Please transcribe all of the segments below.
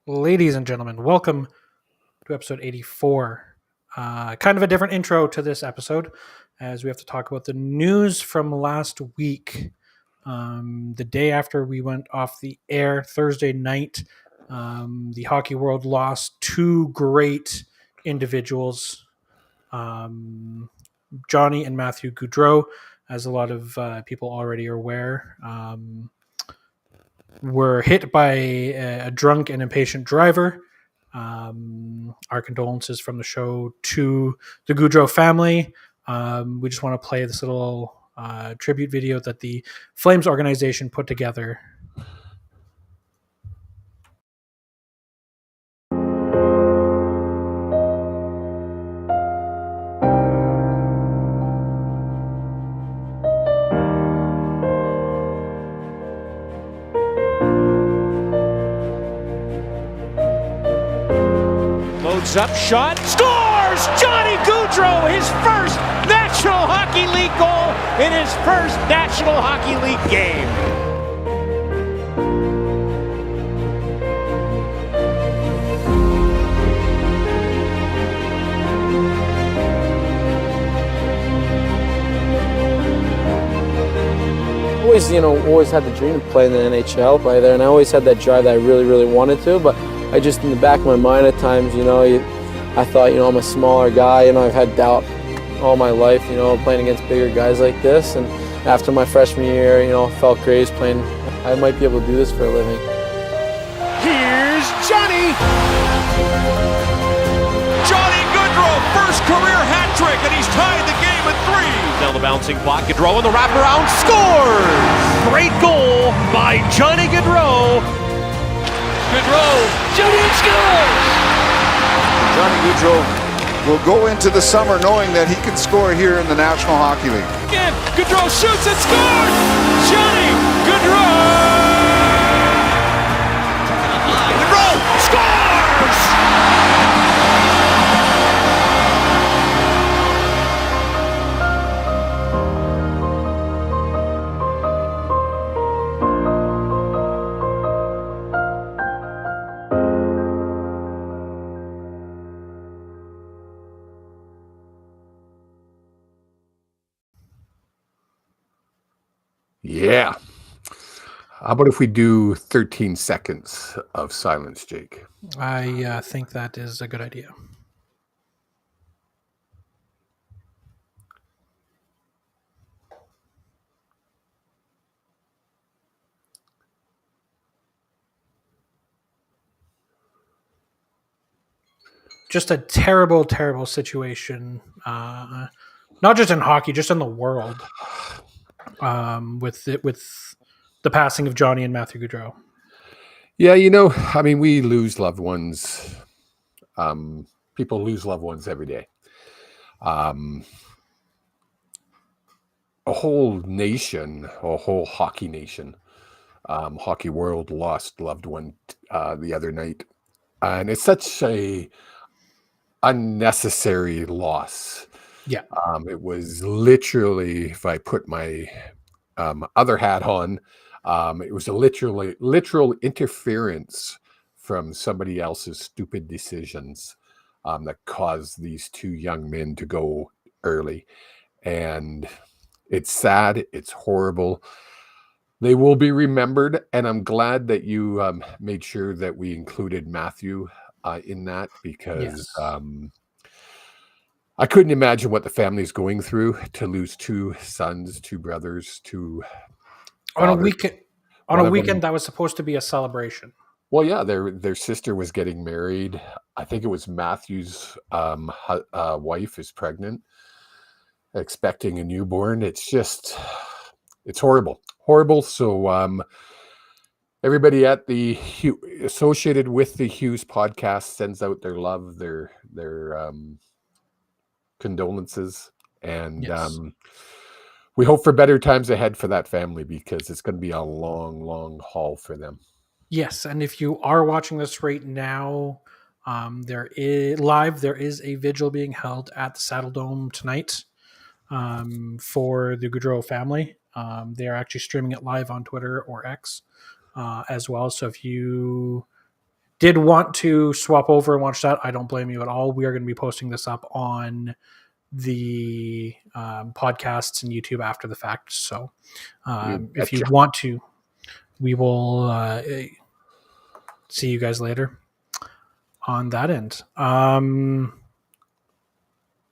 Ladies and gentlemen, welcome to episode 84. Kind of a different intro to this episode as we have to talk about the news from last week. The day after we went off the air, Thursday night, the hockey world lost two great individuals, Johnny and Matthew Gaudreau, as a lot of people already are aware. Were hit by a drunk and impatient driver. Our condolences from the show to the Gaudreau family. We just want to play this little tribute video that the Flames organization put together. Loads up, shot, scores! Johnny Gaudreau, his first National Hockey League goal in his first National Hockey League game. Always had the dream to play in the NHL, play there, and I always had that drive that I really, really wanted to, but I just, in the back of my mind at times, I thought, I'm a smaller guy, I've had doubt all my life, playing against bigger guys like this, and after my freshman year, felt great playing, I might be able to do this for a living. Here's Johnny! Johnny Gaudreau, first career hat trick, and he's tied the game at 3. Now the bouncing block, Gaudreau in the wraparound, scores! Great goal by Johnny Gaudreau. Gaudreau, Johnny scores! Johnny Gaudreau will go into the summer knowing that he can score here in the National Hockey League. Again, Gaudreau shoots and scores! Johnny Gaudreau! Gaudreau scores! Yeah. How about if we do 13 seconds of silence, Jake? I think that is a good idea. Just a terrible, terrible situation. Not just in hockey, just in the world. With the passing of Johnny and Matthew Gaudreau. Yeah, we lose loved ones. People lose loved ones every day. A whole nation, a whole hockey nation, hockey world lost loved one the other night. And it's such a unnecessary loss. Yeah. It was literally, if I put my other hat on, it was a literal interference from somebody else's stupid decisions that caused these two young men to go early. And it's sad. It's horrible. They will be remembered. And I'm glad that you made sure that we included Matthew in that, because I couldn't imagine what the family's going through to lose two sons, two brothers, on a weekend that was supposed to be a celebration. Well, yeah, their sister was getting married. I think it was Matthew's wife is pregnant, expecting a newborn. It's horrible. So everybody at the associated with the Hughes podcast sends out their love, their condolences, and we hope for better times ahead for that family, because it's going to be a long haul for them. Yes, and if you are watching this right now, there is a vigil being held at the Saddle Dome tonight for the Gaudreau family. They are actually streaming it live on Twitter or X as well. So if you did want to swap over and watch that, I don't blame you at all. We are going to be posting this up on the podcasts and YouTube after the fact. So if you want to, we will see you guys later on that end.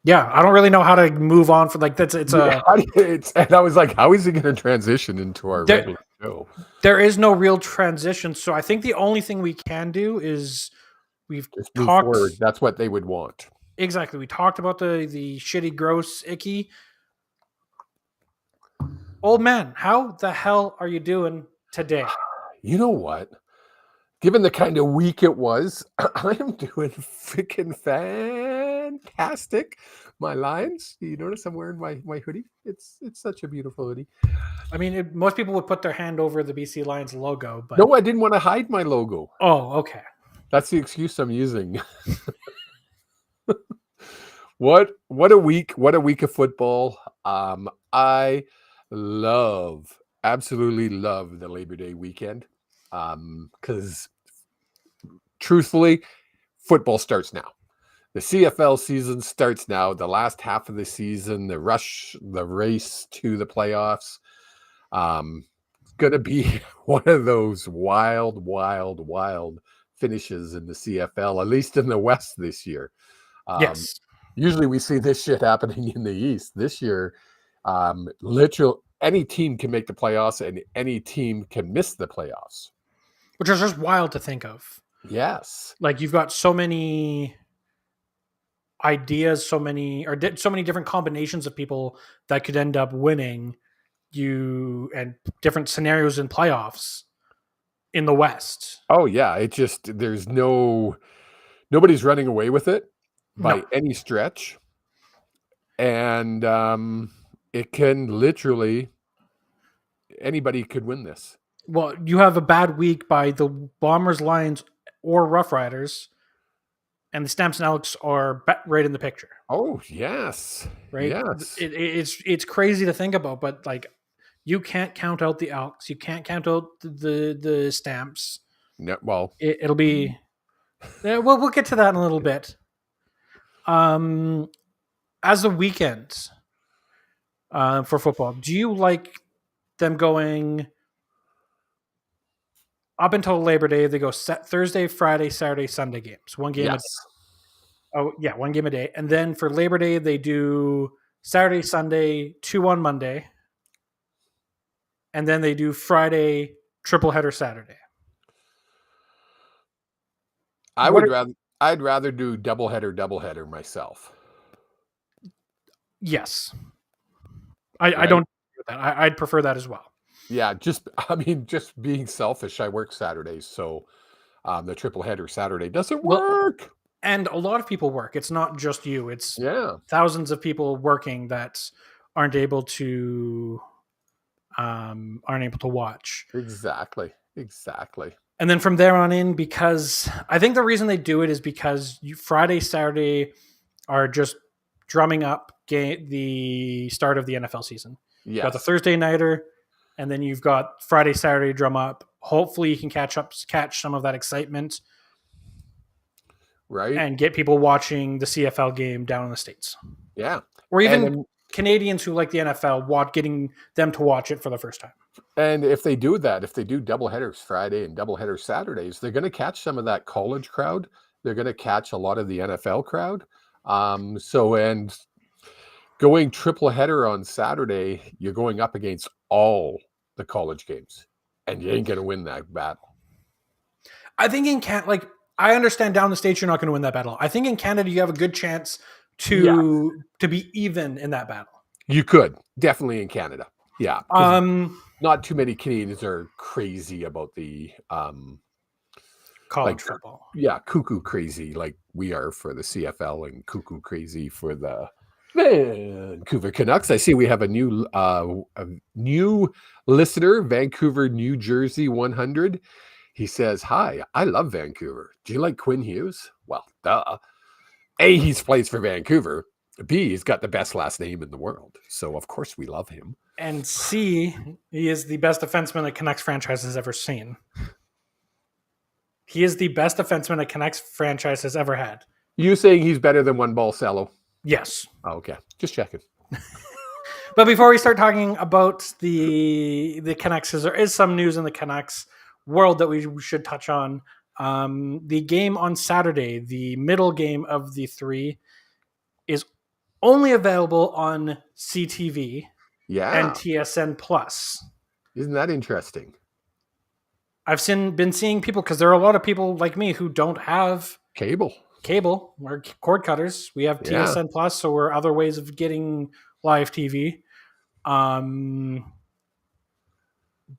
Yeah, I don't really know how to move on for like that's and I was like, how is he going to transition into our regular show? There is no real transition, so I think the only thing we can do is we've Just talked move forward. That's what they would want. Exactly. We talked about the shitty, gross, icky. Old man, how the hell are you doing today? You know what? Given the kind of week it was, I am doing freaking fantastic. My Lions. You notice I'm wearing my hoodie? It's such a beautiful hoodie. I mean, most people would put their hand over the BC Lions logo, but no, I didn't want to hide my logo. Oh, okay. That's the excuse I'm using. What a week! What a week of football. I absolutely love the Labor Day weekend. Because truthfully, football starts now. The CFL season starts now. The last half of the season, the race to the playoffs. It's going to be one of those wild finishes in the CFL, at least in the West this year. Yes. Usually we see this shit happening in the East. This year, literally any team can make the playoffs and any team can miss the playoffs. Which is just wild to think of. Yes. Like you've got so many ideas, so many different combinations of people that could end up winning and different scenarios in playoffs in the West. Oh yeah. There's nobody's running away with it by any stretch. And it can literally anybody could win this. Well, you have a bad week by the Bombers, Lions, or Rough Riders, and the Stamps and Elks are right in the picture. Oh, yes. Right? Yes. It's crazy to think about, but like you can't count out the Elks. You can't count out the Stamps. No, well. It'll be... we'll get to that in a little bit. As a weekend for football, do you like them going... Up until Labor Day, they go Thursday, Friday, Saturday, Sunday games. One game a day. Oh, yeah, one game a day. And then for Labor Day, they do Saturday, Sunday, 2 on Monday. And then they do Friday, triple header Saturday. I'd rather do double header myself. Yes. I don't agree with that. I'd prefer that as well. Yeah, just being selfish, I work Saturdays, so the triple header Saturday doesn't work. And a lot of people work. It's not just you. It's thousands of people working that aren't able to watch. Exactly. And then from there on in, because I think the reason they do it is because Friday, Saturday are just drumming up the start of the NFL season. Yes. You got the Thursday nighter. And then you've got Friday, Saturday drum up. Hopefully you can catch some of that excitement. Right. And get people watching the CFL game down in the States. Yeah. Or even Canadians who like the NFL, getting them to watch it for the first time. And if they do that, if they do double headers Friday and double headers Saturdays, they're going to catch some of that college crowd. They're going to catch a lot of the NFL crowd. And going triple header on Saturday, you're going up against all the college games, and you ain't going to win that battle. I think in Canada, I understand down the States you're not going to win that battle. I think in Canada you have a good chance to be even in that battle. You could definitely in Canada, yeah. Not too many Canadians are crazy about the college football. Yeah, cuckoo crazy like we are for the CFL, and cuckoo crazy for the Vancouver Canucks. I see we have a new listener, Vancouver, New Jersey 100. He says, "Hi, I love Vancouver. Do you like Quinn Hughes?" Well, duh. A, he plays for Vancouver. B, he's got the best last name in the world. So, of course, we love him. And C, he is the best defenseman the Canucks franchise has ever seen. He is the best defenseman a Canucks franchise has ever had. You saying he's better than one ball Cello? Yes. Oh, okay. Just checking. But before we start talking about the Canucks, there is some news in the Canucks world that we should touch on. The game on Saturday, the middle game of the three, is only available on CTV and TSN Plus. Isn't that interesting? I've been seeing people, because there are a lot of people like me who don't have Cable. We're cord cutters. We have TSN Plus, so we're other ways of getting live TV.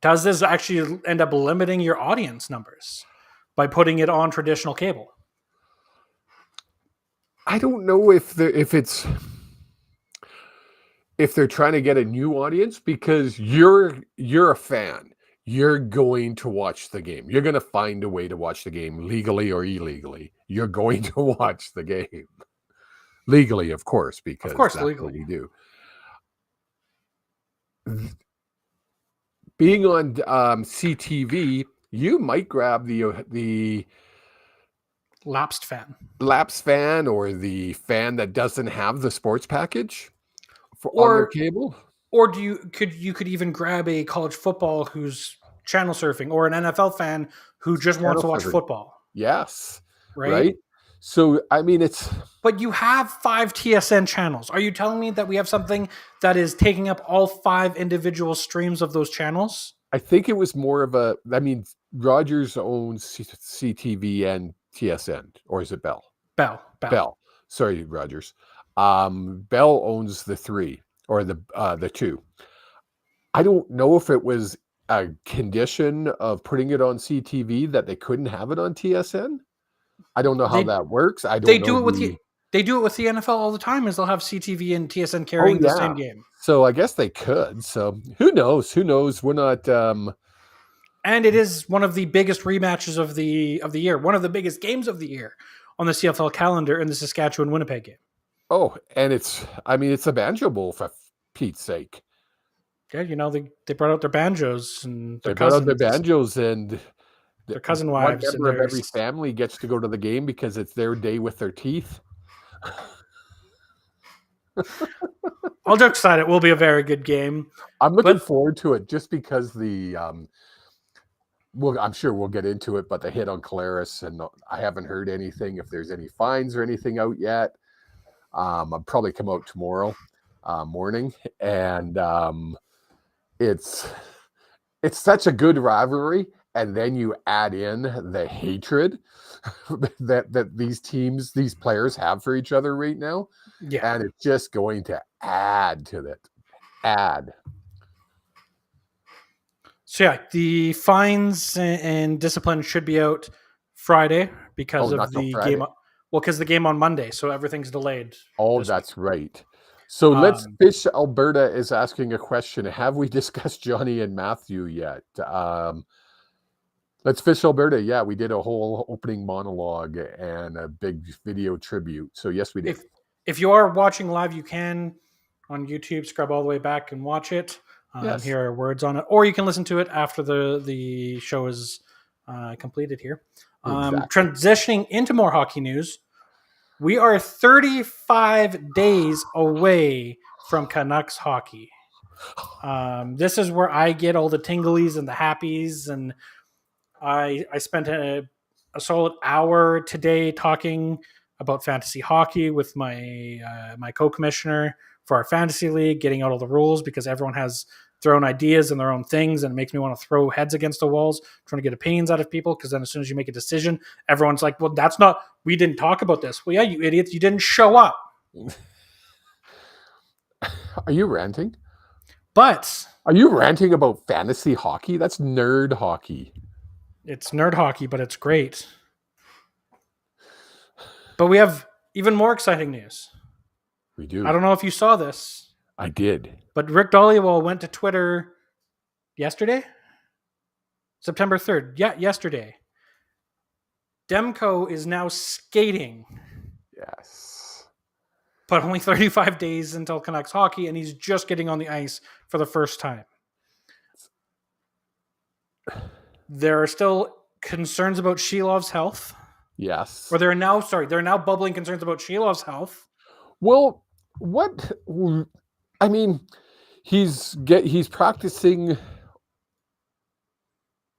Does this actually end up limiting your audience numbers by putting it on traditional cable? I don't know if they're trying to get a new audience, because you're a fan. You're going to watch the game. You're going to find a way to watch the game, legally or illegally. You're going to watch the game. Legally, of course, because that's legally what we do. Being on CTV, you might grab the lapsed fan or the fan that doesn't have the sports package on their cable. Or you could even grab a college football who's channel surfing, or an NFL fan who just wants to watch football. Yes. Right? So, I mean, But you have 5 TSN channels. Are you telling me that we have something that is taking up all 5 individual streams of those channels? I think it was more of Rogers owns CTV and TSN, or is it Bell? Bell. Sorry, Rogers. Bell owns the 3. Or the 2. I don't know if it was a condition of putting it on CTV that they couldn't have it on TSN. I don't know how that works. They do it with the NFL all the time. Is they'll have CTV and TSN carrying the same game. So I guess they could. So who knows? We're not. And it is one of the biggest rematches of the year. One of the biggest games of the year on the CFL calendar in the Saskatchewan-Winnipeg game. Oh, and it's a Banjo Bowl, for Pete's sake. Yeah, they brought out their banjos and their cousins. Brought out their banjos and their cousin wives. One member of every family gets to go to the game because it's their day with their teeth. All jokes aside, it will be a very good game. I'm looking forward to it just because I'm sure we'll get into it, but the hit on Claris, and I haven't heard anything if there's any fines or anything out yet. I'll probably come out tomorrow morning, and it's such a good rivalry, and then you add in the hatred that these players have for each other right now, and it's just going to add to that. So yeah, the fines and discipline should be out Friday because of the game. Well, because the game on Monday, so everything's delayed. Oh, that's right. So Let's Fish Alberta is asking a question. Have we discussed Johnny and Matthew yet? Let's Fish Alberta. Yeah, we did a whole opening monologue and a big video tribute. So yes, we did. If you are watching live, you can on YouTube scrub all the way back and watch it. Here are words on it, or you can listen to it after the show is completed here. Exactly. Transitioning into more hockey news, we are 35 days away from Canucks hockey. This is where I get all the tinglies and the happies, and I spent a solid hour today talking about fantasy hockey with my co-commissioner for our fantasy league, getting out all the rules because everyone has their own ideas and their own things, and it makes me want to throw heads against the walls, trying to get opinions out of people, because then as soon as you make a decision, everyone's like, well, we didn't talk about this. Well, yeah, you idiots, you didn't show up. Are you ranting? But are you ranting about fantasy hockey? That's nerd hockey. It's nerd hockey, but it's great. But we have even more exciting news. We do. I don't know if you saw this. I did. But Rick Dhaliwal went to Twitter yesterday? September 3rd. Yeah, yesterday. Demko is now skating. Yes. But only 35 days until Canucks hockey, and he's just getting on the ice for the first time. There are still concerns about Shilov's health. Yes. Or there are now bubbling concerns about Shilov's health. Well, I mean, he's practicing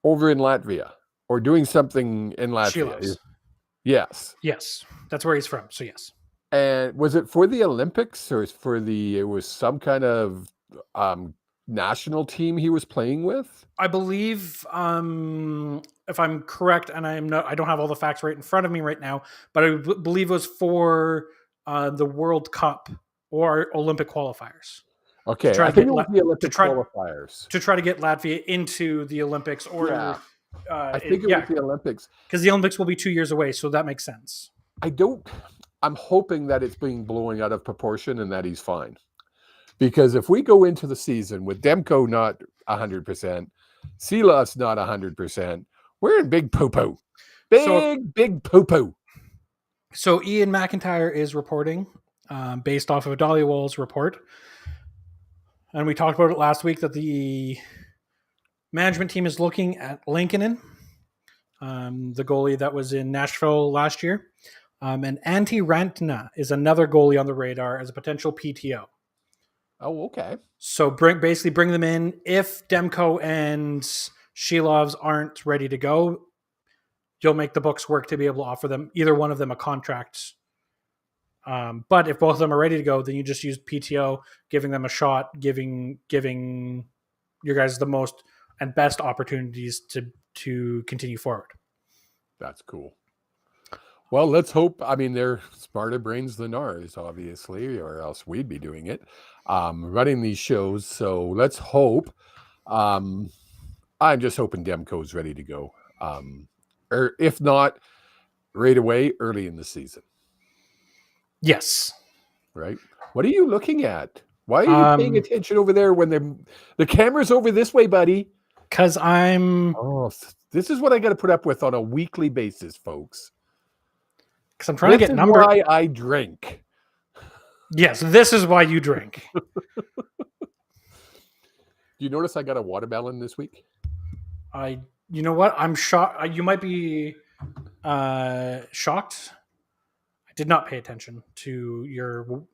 over in Latvia or doing something in Latvia. Shilov's. Yes. Yes. That's where he's from. So yes. And was it for the Olympics or it was some kind of national team he was playing with? I believe, if I'm correct, and I don't have all the facts right in front of me right now, but I believe it was for the World Cup or Olympic qualifiers. Okay, I think it was the Olympic qualifiers. To try to get Latvia into the Olympics, or I think it was the Olympics. Because the Olympics will be 2 years away, so that makes sense. I'm hoping that it's being blown out of proportion and that he's fine. Because if we go into the season with Demko not 100%, Silas not 100%, we're in big poo-poo. Big poo-poo. So Ian McIntyre is reporting based off of Dollywall's report. And we talked about it last week that the management team is looking at Lankinen, the goalie that was in Nashville last year. And Antti Rantanen is another goalie on the radar as a potential PTO. Oh, okay. So bring them in. If Demko and Shilovs aren't ready to go, you'll make the books work to be able to offer them, either one of them, a contract. But if both of them are ready to go, then you just use PTO, giving them a shot, giving your guys the most and best opportunities to continue forward. That's cool. Well, let's hope. I mean, they're smarter brains than ours, obviously, or else we'd be doing it, running these shows. So let's hope. I'm just hoping Demko's ready to go. Or if not, right away, early in the season. Yes. Right. What are you looking at? Why are you paying attention over there when the camera's over this way, buddy? Because this is what I got to put up with on a weekly basis, folks. Because I'm trying to get numbers. Why I drink. Yes, this is why you drink. Do you notice I got a watermelon this week? You know what? I'm shocked. You might be shocked. I did not pay attention to your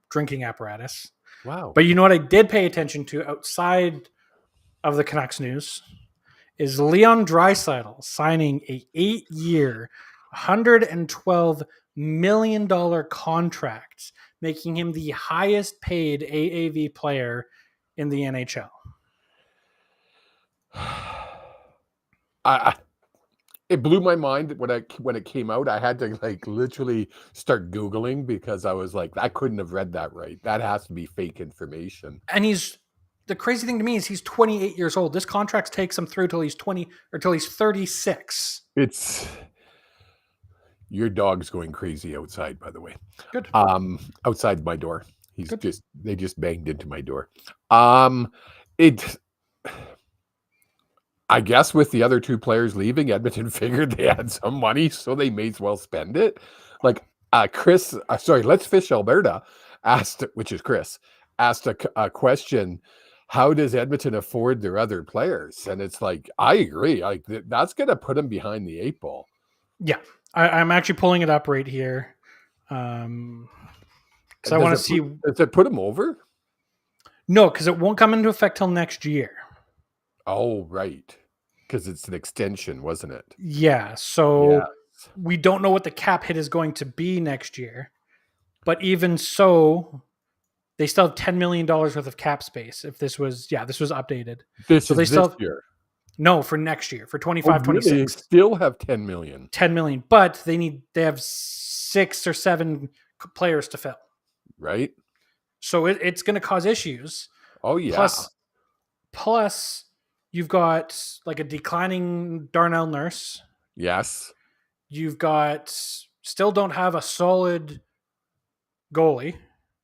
drinking apparatus. Wow. But you know what I did pay attention to outside of the Canucks news is Leon Draisaitl signing a 8-year, $112 million contract, making him the highest paid AAV player in the NHL. It blew my mind when it came out. I had to literally start Googling because I was like, I couldn't have read that right. That has to be fake information. And the crazy thing to me is he's 28 years old. This contract takes him through till he's 20 or till he's 36. Your dog's going crazy outside, by the way. Good. Outside my door. They just banged into my door. I guess with the other two players leaving, Edmonton figured they had some money, so they may as well spend it. Let's Fish Alberta Chris asked a question. How does Edmonton afford their other players? And it's like, I agree. That's going to put them behind the 8 ball. Yeah. I'm actually pulling it up right here. Because I want to see. Does it put them over? No, because it won't come into effect till next year. Oh, right. Because it's an extension, wasn't it? Yeah. So we don't know what the cap hit is going to be next year. But even so, they still have $10 million worth of cap space. If this was updated. This year. No, for next year, for 25, 26. They still have 10 million. 10 million, but they have 6 or 7 players to fill. Right. So it's going to cause issues. Oh, yeah. Plus, you've got a declining Darnell Nurse. Yes. You've got still don't have a solid goalie.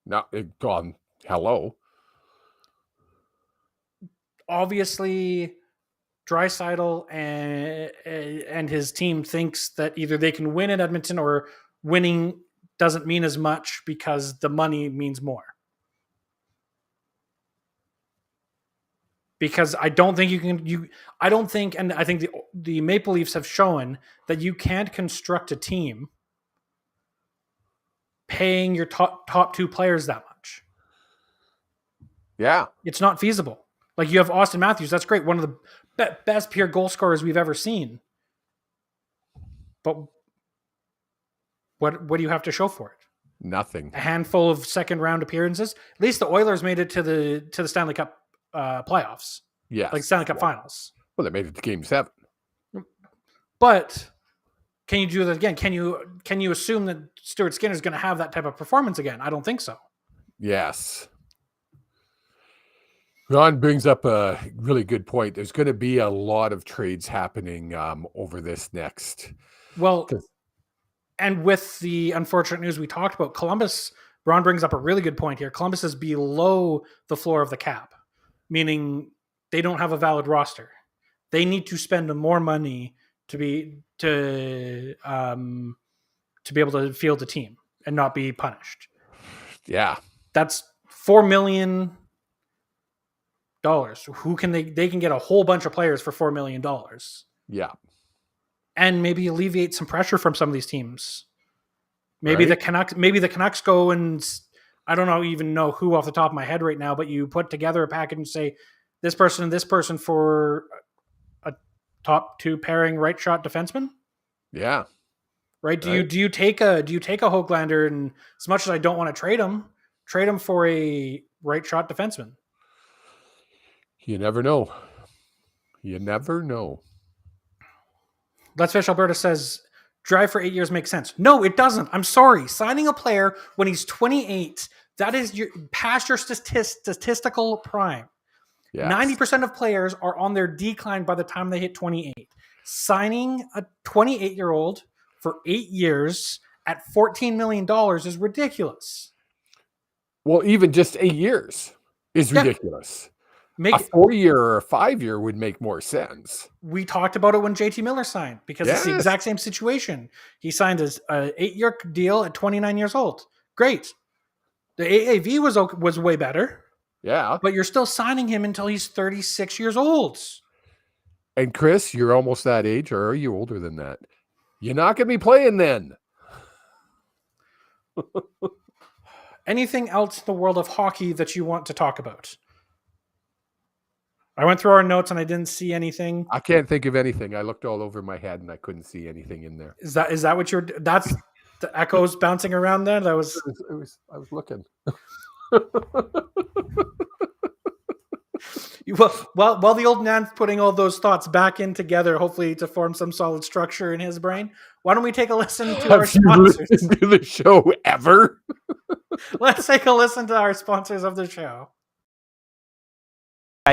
Not gone. Hello. Obviously, Draisaitl and his team thinks that either they can win in Edmonton or winning doesn't mean as much because the money means more. because I don't think you can. I don't think, and I think the Maple Leafs have shown that you can't construct a team paying your top two players that much. Yeah, it's not feasible. Like, you have Austin Matthews, that's great, one of the best pure goal scorers we've ever seen. But what do you have to show for it? nothing. A handful of second round appearances. At least the Oilers made it to the Stanley Cup playoffs. Yes, like Stanley Cup finals. Well, they made it to Game 7. But can you do that again? Can you assume that Stuart Skinner is going to have that type of performance again? I don't think so. Yes. Ron brings up a really good point. There's going to be a lot of trades happening over this next. Well, and with the unfortunate news we talked about, Columbus, Ron brings up a really good point here. Columbus is below the floor of the cap, meaning they don't have a valid roster. They need to spend more money to be able to field a team and not be punished. Yeah, that's $4 million. Who can they can get a whole bunch of players for $4 million. Yeah. And maybe alleviate some pressure from some of these teams. Maybe the Canucks go and, I don't even know who off the top of my head right now, but you put together a package and say this person and this person for a top two pairing right shot defenseman. Yeah. Right. Do you take a Höglander, and as much as I don't want to trade him for a right shot defenseman? You never know. You never know. Let's Fish Alberta says drive for 8 years makes sense. No, it doesn't. I'm sorry. Signing a player when he's 28, that is past your statistical prime. Yes. 90% of players are on their decline by the time they hit 28. Signing a 28-year-old for 8 years at $14 million is ridiculous. Well, even just 8 years is ridiculous. A 4-year or a 5-year would make more sense. We talked about it when JT Miller signed, because it's the exact same situation. He signed an 8-year deal at 29 years old. Great. The AAV was way better. Yeah. But you're still signing him until he's 36 years old. And Chris, you're almost that age, or are you older than that? You're not going to be playing then. Anything else in the world of hockey that you want to talk about? I went through our notes and I didn't see anything. I can't think of anything. I looked all over my head and I couldn't see anything in there. Is that what that's the echoes bouncing around there? I was looking. While the old man's putting all those thoughts back in together, hopefully to form some solid structure in his brain, why don't we take a listen to our sponsors? Have you listened to the show ever? Let's take a listen to our sponsors of the show.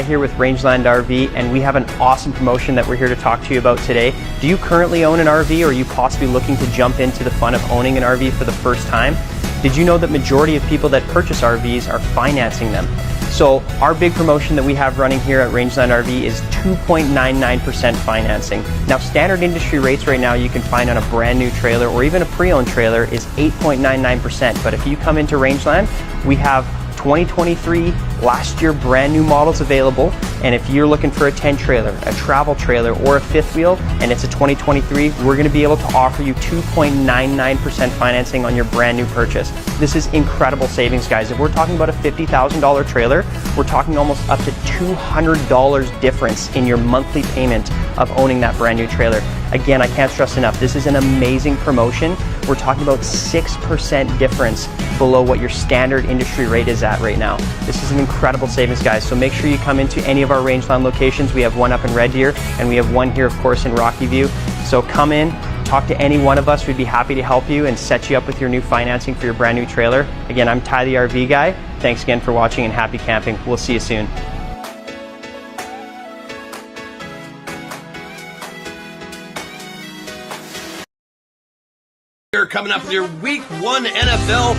Here with Rangeland RV, and we have an awesome promotion that we're here to talk to you about today. Do you currently own an RV, or are you possibly looking to jump into the fun of owning an RV for the first time? Did you know that majority of people that purchase RVs are financing them? So our big promotion that we have running here at Rangeland RV is 2.99% financing. Now, standard industry rates right now you can find on a brand new trailer or even a pre-owned trailer is 8.99%. But if you come into Rangeland, we have 2023 last year brand new models available, and if you're looking for a 10 trailer, a travel trailer, or a fifth wheel, and it's a 2023, we're going to be able to offer you 2.99% financing on your brand new purchase. This is incredible savings, guys. If we're talking about a $50,000 trailer, we're talking almost up to $200 difference in your monthly payment of owning that brand new trailer. Again, I can't stress enough, this is an amazing promotion. We're talking about 6% difference below what your standard industry rate is at right now. This is an incredible savings, guys. So make sure you come into any of our Rangeland locations. We have one up in Red Deer, and we have one here, of course, in Rocky View. So come in, talk to any one of us. We'd be happy to help you and set you up with your new financing for your brand new trailer. Again, I'm Ty the RV guy. Thanks again for watching, and happy camping. We'll see you soon. Coming up with your Week 1 NFL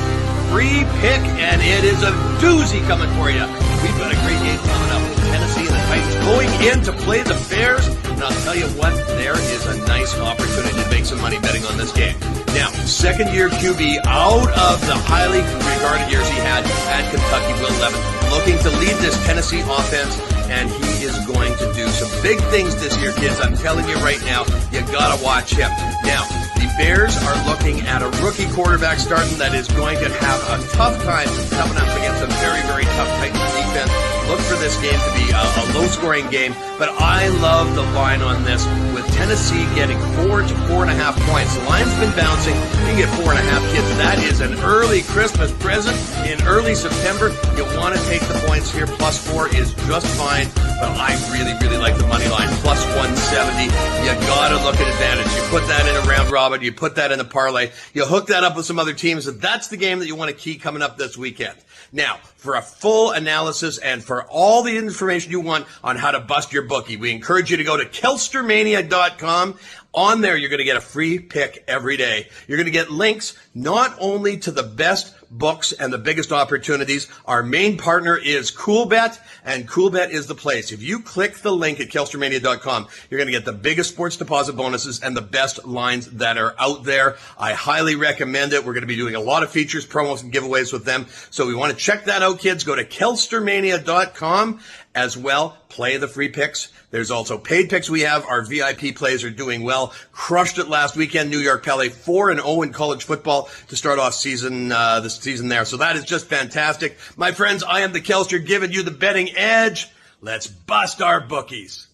free pick, and it is a doozy coming for you. We've got a great game coming up with Tennessee and the Titans going in to play the Bears, and I'll tell you what, there is a nice opportunity to make some money betting on this game. Now, second-year QB out of the highly regarded years he had at Kentucky, Will Levis, looking to lead this Tennessee offense and he is going to do some big things this year, kids. I'm telling you right now, you gotta watch him. Now, the Bears are looking at a rookie quarterback starting that is going to have a tough time coming up against a very, very tough Titans defense. Look for this game to be a low-scoring game, but I love the line on this with Tennessee getting 4 to 4.5 points. The line's been bouncing. You get 4.5, kids. That is an early Christmas present in early September. You want to take the points here. +4 is just fine, but I really, really like the money line. +170. You got to look at advantage. You put that in a round robin. You put that in a parlay. You hook that up with some other teams. That's the game that you want to key coming up this weekend. Now, for a full analysis and for all the information you want on how to bust your bookie, we encourage you to go to kelstermania.com. On there, you're going to get a free pick every day. You're going to get links not only to the best books and the biggest opportunities. Our main partner is CoolBet, and CoolBet is the place. If you click the link at kelstermania.com, you're going to get the biggest sports deposit bonuses and the best lines that are out there. I highly recommend it. We're going to be doing a lot of features, promos, and giveaways with them. So we want to check that out, kids. Go to kelstermania.com as well. Play the free picks. There's also paid picks we have. Our VIP plays are doing well. Crushed it last weekend. New York Pele 4-0 in college football to start off the season there. So that is just fantastic. My friends, I am the Kelster giving you the betting edge. Let's bust our bookies.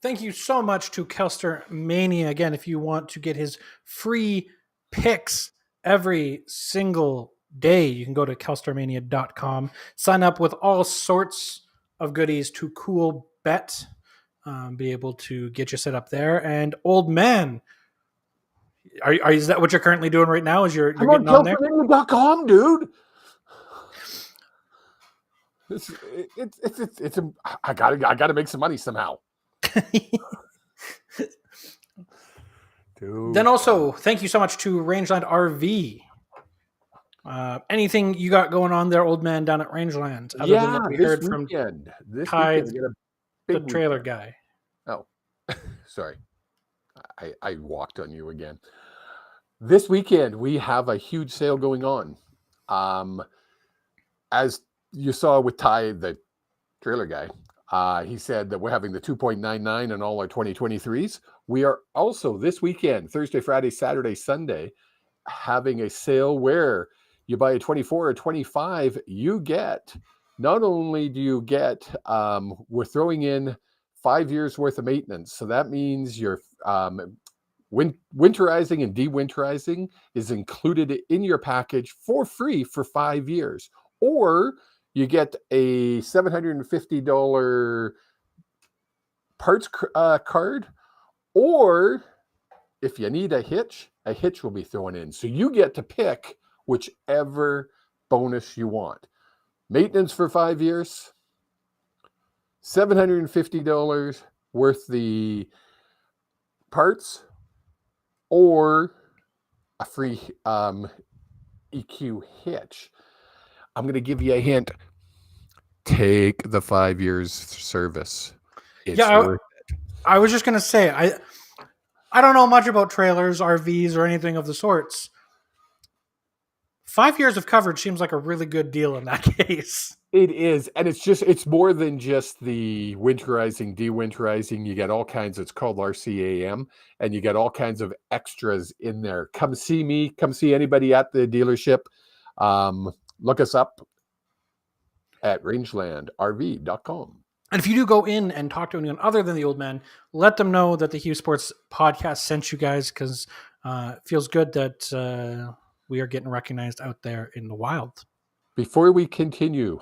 Thank you so much to Kelster Mania. Again, if you want to get his free picks every single day, you can go to kelstermania.com. Sign up with all sorts of goodies to CoolBet. Be able to get you set up there. And old man, is that what you're currently doing right now? Is you're getting on there? kelstermania.com, dude. I gotta make some money somehow. Dude. Then also, thank you so much to Rangeland RV. Anything you got going on there, old man, down at Rangeland? Other than what we heard from Kai, the trailer guy. Oh, sorry. I walked on you again. This weekend, we have a huge sale going on. As you saw with Ty, the trailer guy, he said that we're having the 2.99 on all our 2023s. We are also this weekend, Thursday, Friday, Saturday, Sunday, having a sale where you buy a 24 or 25, you get, not only do you get, we're throwing in 5 years worth of maintenance. So that means your winterizing and dewinterizing is included in your package for free for 5 years. Or you get a $750 parts card. Or if you need a hitch will be thrown in. So you get to pick whichever bonus you want. Maintenance for 5 years, $750 worth the parts, or a free EQ hitch. I'm going to give you a hint. Take the 5 years service. It's worth it. I was just going to say, I don't know much about trailers, RVs, or anything of the sorts. 5 years of coverage seems like a really good deal in that case. It is. And it's more than just the winterizing, dewinterizing. You get all kinds, it's called RCAM, and you get all kinds of extras in there. Come see me, come see anybody at the dealership. Look us up at rangelandrv.com. And if you do go in and talk to anyone other than the old man, let them know that the Hughes Sports podcast sent you guys, because it feels good that we are getting recognized out there in the wild. Before we continue,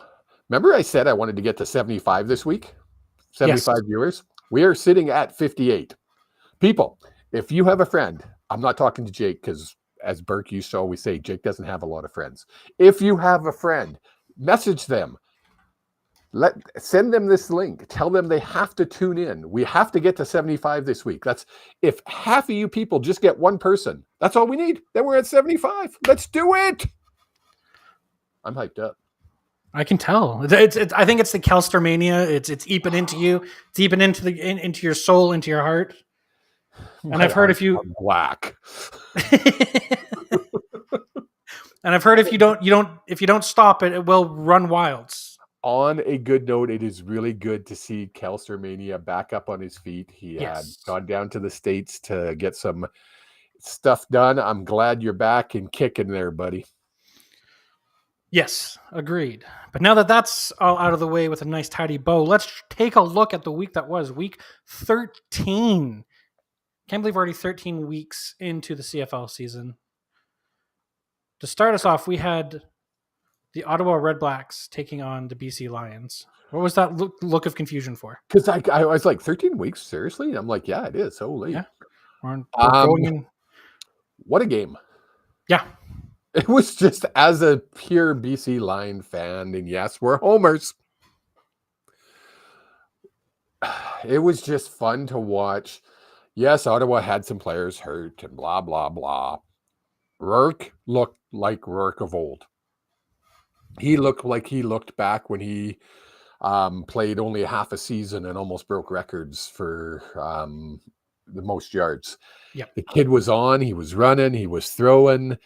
remember I said I wanted to get to 75 this week? 75 viewers? We are sitting at 58. People, if you have a friend, I'm not talking to Jake because, as Burke used to always say, Jake doesn't have a lot of friends. If you have a friend, message them. Send them this link. Tell them they have to tune in. We have to get to 75 this week. That's if half of you people just get one person. That's all we need. Then we're at 75. Let's do it. I'm hyped up. I can tell. I think it's the Kelster Mania. It's eeping into you. It's eeping into your soul, into your heart. And I've heard if you black. And I've heard if you don't stop it, it will run wild. on a good note, it is really good to see Kelster Mania back up on his feet. He had Yes. gone down to the States to get some stuff done. I'm glad you're back and kicking there, buddy. Yes, agreed. But now that that's all out of the way with a nice tidy bow, let's take a look at the week that was, week 13. Can't believe we're already 13 weeks into the CFL season. To start us off, we had the Ottawa Red Blacks taking on the BC Lions. What was that look of confusion for? Because I was like, 13 weeks? Seriously? And I'm like, yeah, it is. Holy. Yeah. We're going in. What a game. Yeah. It was just, as a pure BC Lion fan, and yes, we're homers. It was just fun to watch. Yes, Ottawa had some players hurt and blah, blah, blah. Rourke looked like Rourke of old. He looked like he looked back when he played only a half a season and almost broke records for the most yards. Yep. The kid was on, he was running, he was throwing.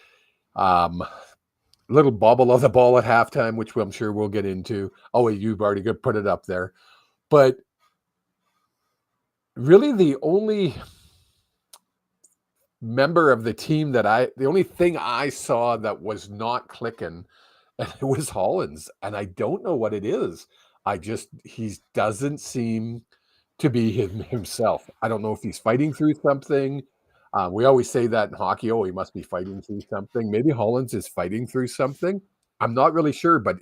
Little bobble of the ball at halftime, which I'm sure we'll get into. Oh, you've already put it up there. But really the only member of the team the only thing I saw that was not clicking, and it was Hollins. And I don't know what it is. He doesn't seem to be himself. I don't know if he's fighting through something. We always say that in hockey, he must be fighting through something. Maybe Hollins is fighting through something. I'm not really sure, but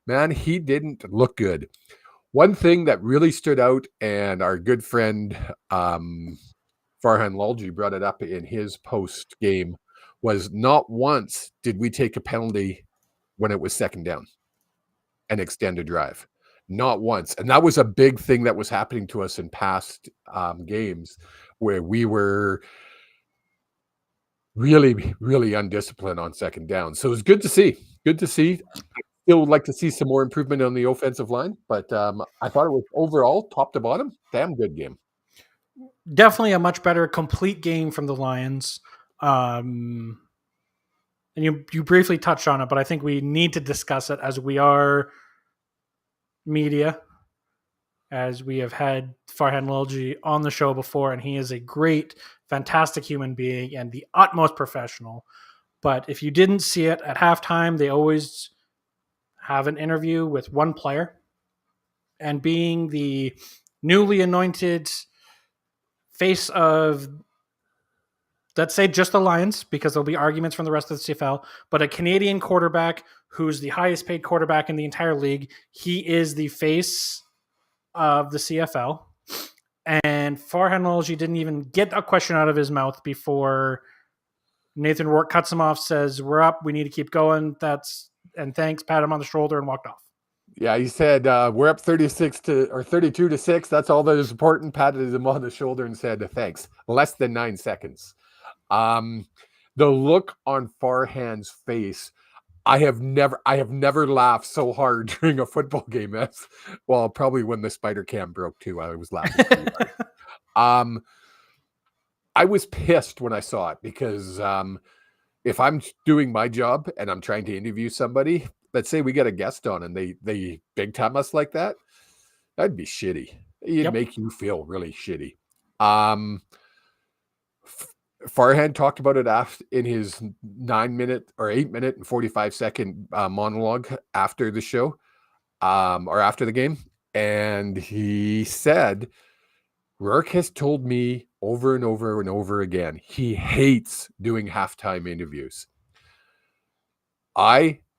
man, he didn't look good. One thing that really stood out, and our good friend Farhan Lalji brought it up in his post game, was not once did we take a penalty when it was second down and extend a drive. Not once. And that was a big thing that was happening to us in past games where we were really, really undisciplined on second down. So it was good to see. Good to see. I still would like to see some more improvement on the offensive line, but I thought it was overall, top to bottom, damn good game. Definitely a much better complete game from the Lions. And you briefly touched on it, but I think we need to discuss it as we are media, as we have had Farhan Lalji on the show before, and he is a great, fantastic human being and the utmost professional. But if you didn't see it at halftime, they always have an interview with one player, and being the newly anointed face of, let's say, just the Lions, because there'll be arguments from the rest of the CFL, but a Canadian quarterback who's the highest paid quarterback in the entire league. He is the face of the CFL. And Farhan Lalji didn't even get a question out of his mouth before Nathan Rourke cuts him off, says, "We're up, we need to keep going. And thanks," pat him on the shoulder and walked off. Yeah, he said, we're up 32-6. That's all that is important. Patted him on the shoulder and said, thanks. Less than 9 seconds. The look on Farhan's face, I have never laughed so hard during a football game. Well, probably when the spider cam broke too. I was laughing pretty hard. I was pissed when I saw it because if I'm doing my job and I'm trying to interview somebody, let's say we get a guest on and they big time us like that, that'd be shitty. It'd make you feel really shitty. Farhan talked about it in his 9-minute or 8-minute and 45-second monologue after the show, or after the game. And he said, Rourke has told me over and over and over again, he hates doing halftime interviews.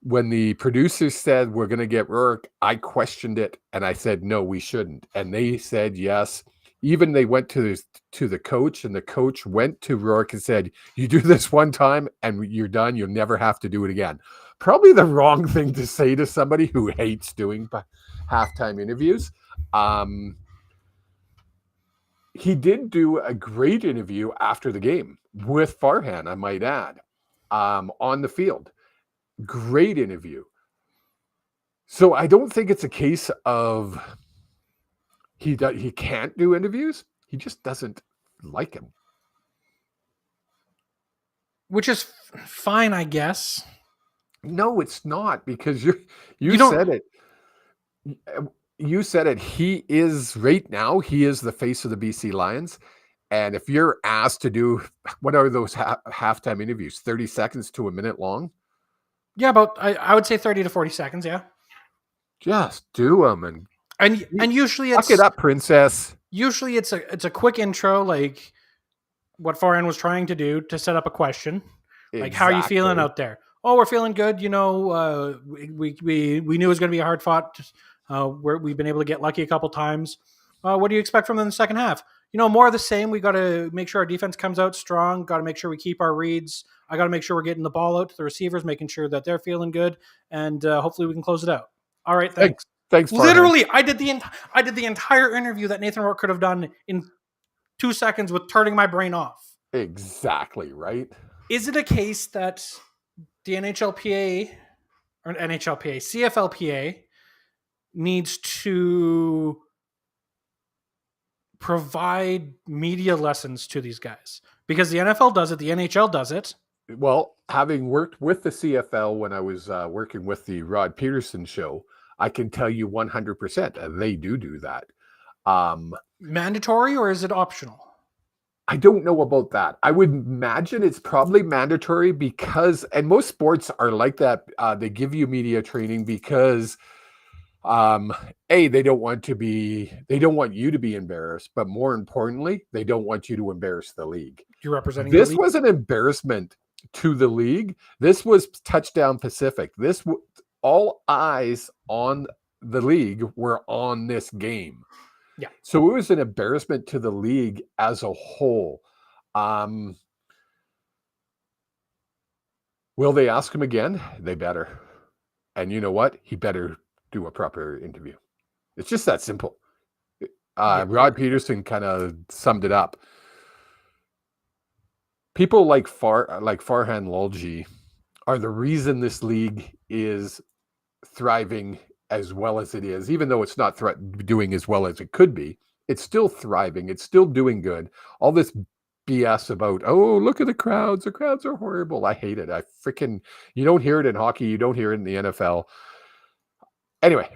When the producers said we're going to get Rourke, I questioned it and I said, no, we shouldn't. And they said, yes. Even they went to the coach, and the coach went to Rourke and said, you do this one time and you're done. You'll never have to do it again. Probably the wrong thing to say to somebody who hates doing halftime interviews. He did do a great interview after the game with Farhan, I might add, on the field. Great interview. So I don't think it's a case of he can't do interviews. He just doesn't like him. Which is fine, I guess. No, it's not, because you said it. You said it. He is right now. He is the face of the BC Lions. And if you're asked to do, what are those halftime interviews? 30 seconds to a minute long. Yeah, about I would say 30 to 40 seconds. Yeah, Just do them and usually suck it's it up, princess. usually it's a quick intro, like what Farhan was trying to do to set up a question. Like, how are you feeling Exactly. out there? Oh, we're feeling good. You know, we knew it was going to be a hard fought. We've been able to get lucky a couple times. What do you expect from them in the second half? You know, more of the same. We got to make sure our defense comes out strong. Got to make sure we keep our reads. I got to make sure we're getting the ball out to the receivers, making sure that they're feeling good, and hopefully we can close it out. All right, thanks. Thanks, Farhan. Literally, I did the entire interview that Nathan Rourke could have done in 2 seconds with turning my brain off. Exactly right. Is it a case that the NHLPA or NHLPA, CFLPA needs to provide media lessons to these guys? Because the NFL does it, the NHL does it. Well, having worked with the CFL when I was working with the Rod Peterson show, I can tell you 100% they do that. Mandatory, or is it optional? I don't know about that. I would imagine it's probably mandatory because, and most sports are like that. They give you media training because, they don't want you to be embarrassed, but more importantly, they don't want you to embarrass the league. You're representing This the league. was an embarrassment to the league. This was Touchdown Pacific. All eyes on the league were on this game. Yeah. So it was an embarrassment to the league as a whole. Will they ask him again? They better. And you know what? He better do a proper interview. It's just that simple. Rod Peterson kind of summed it up. People like Farhan Lalji are the reason this league is thriving as well as it is, even though it's not doing as well as it could be. It's still thriving. It's still doing good. All this BS about, oh, look at the crowds. The crowds are horrible. I hate it. You don't hear it in hockey. You don't hear it in the NFL. Anyway,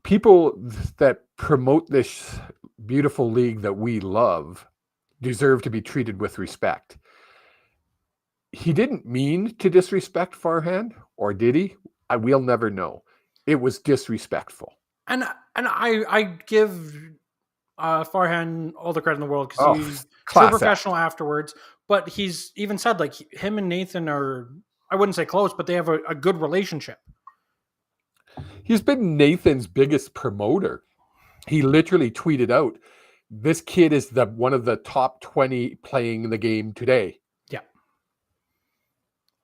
people that promote this beautiful league that we love deserve to be treated with respect. He didn't mean to disrespect Farhan, or did he? We'll never know. It was disrespectful. And I give Farhan all the credit in the world because he's true professional afterwards. But he's even said, like, him and Nathan are, I wouldn't say close, but they have a good relationship. He's been Nathan's biggest promoter. He literally tweeted out, this kid is one of the top 20 playing the game today. Yeah.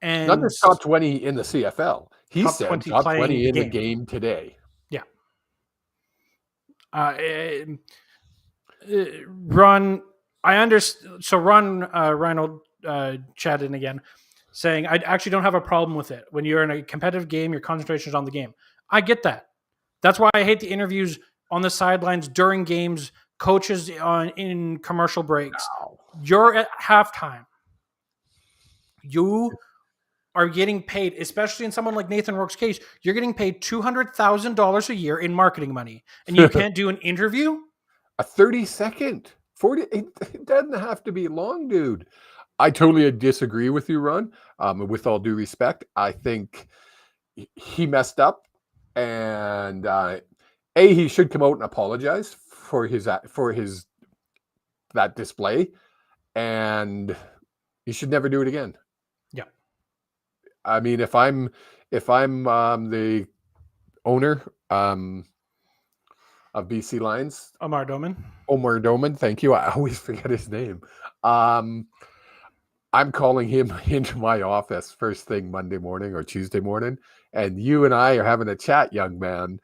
And not just top 20 in the CFL. He said 20 top 20 in the game today. Yeah. Ron, I understand. So Ron Reinhold chatted in again, saying, I actually don't have a problem with it. When you're in a competitive game, your concentration is on the game. I get that. That's why I hate the interviews on the sidelines during games, coaches in commercial breaks. Wow. You're at halftime. You are getting paid, especially in someone like Nathan Rourke's case, you're getting paid $200,000 a year in marketing money, and you can't do an interview? A 30-second, 40, it doesn't have to be long, dude. I totally disagree with you, Ron. With all due respect, I think he messed up, and he should come out and apologize for that display, and he should never do it again. Yeah. I mean, if I'm the owner of BC Lions, Omar Doman, thank you. I always forget his name. I'm calling him into my office first thing Monday morning or Tuesday morning, and you and I are having a chat, young man.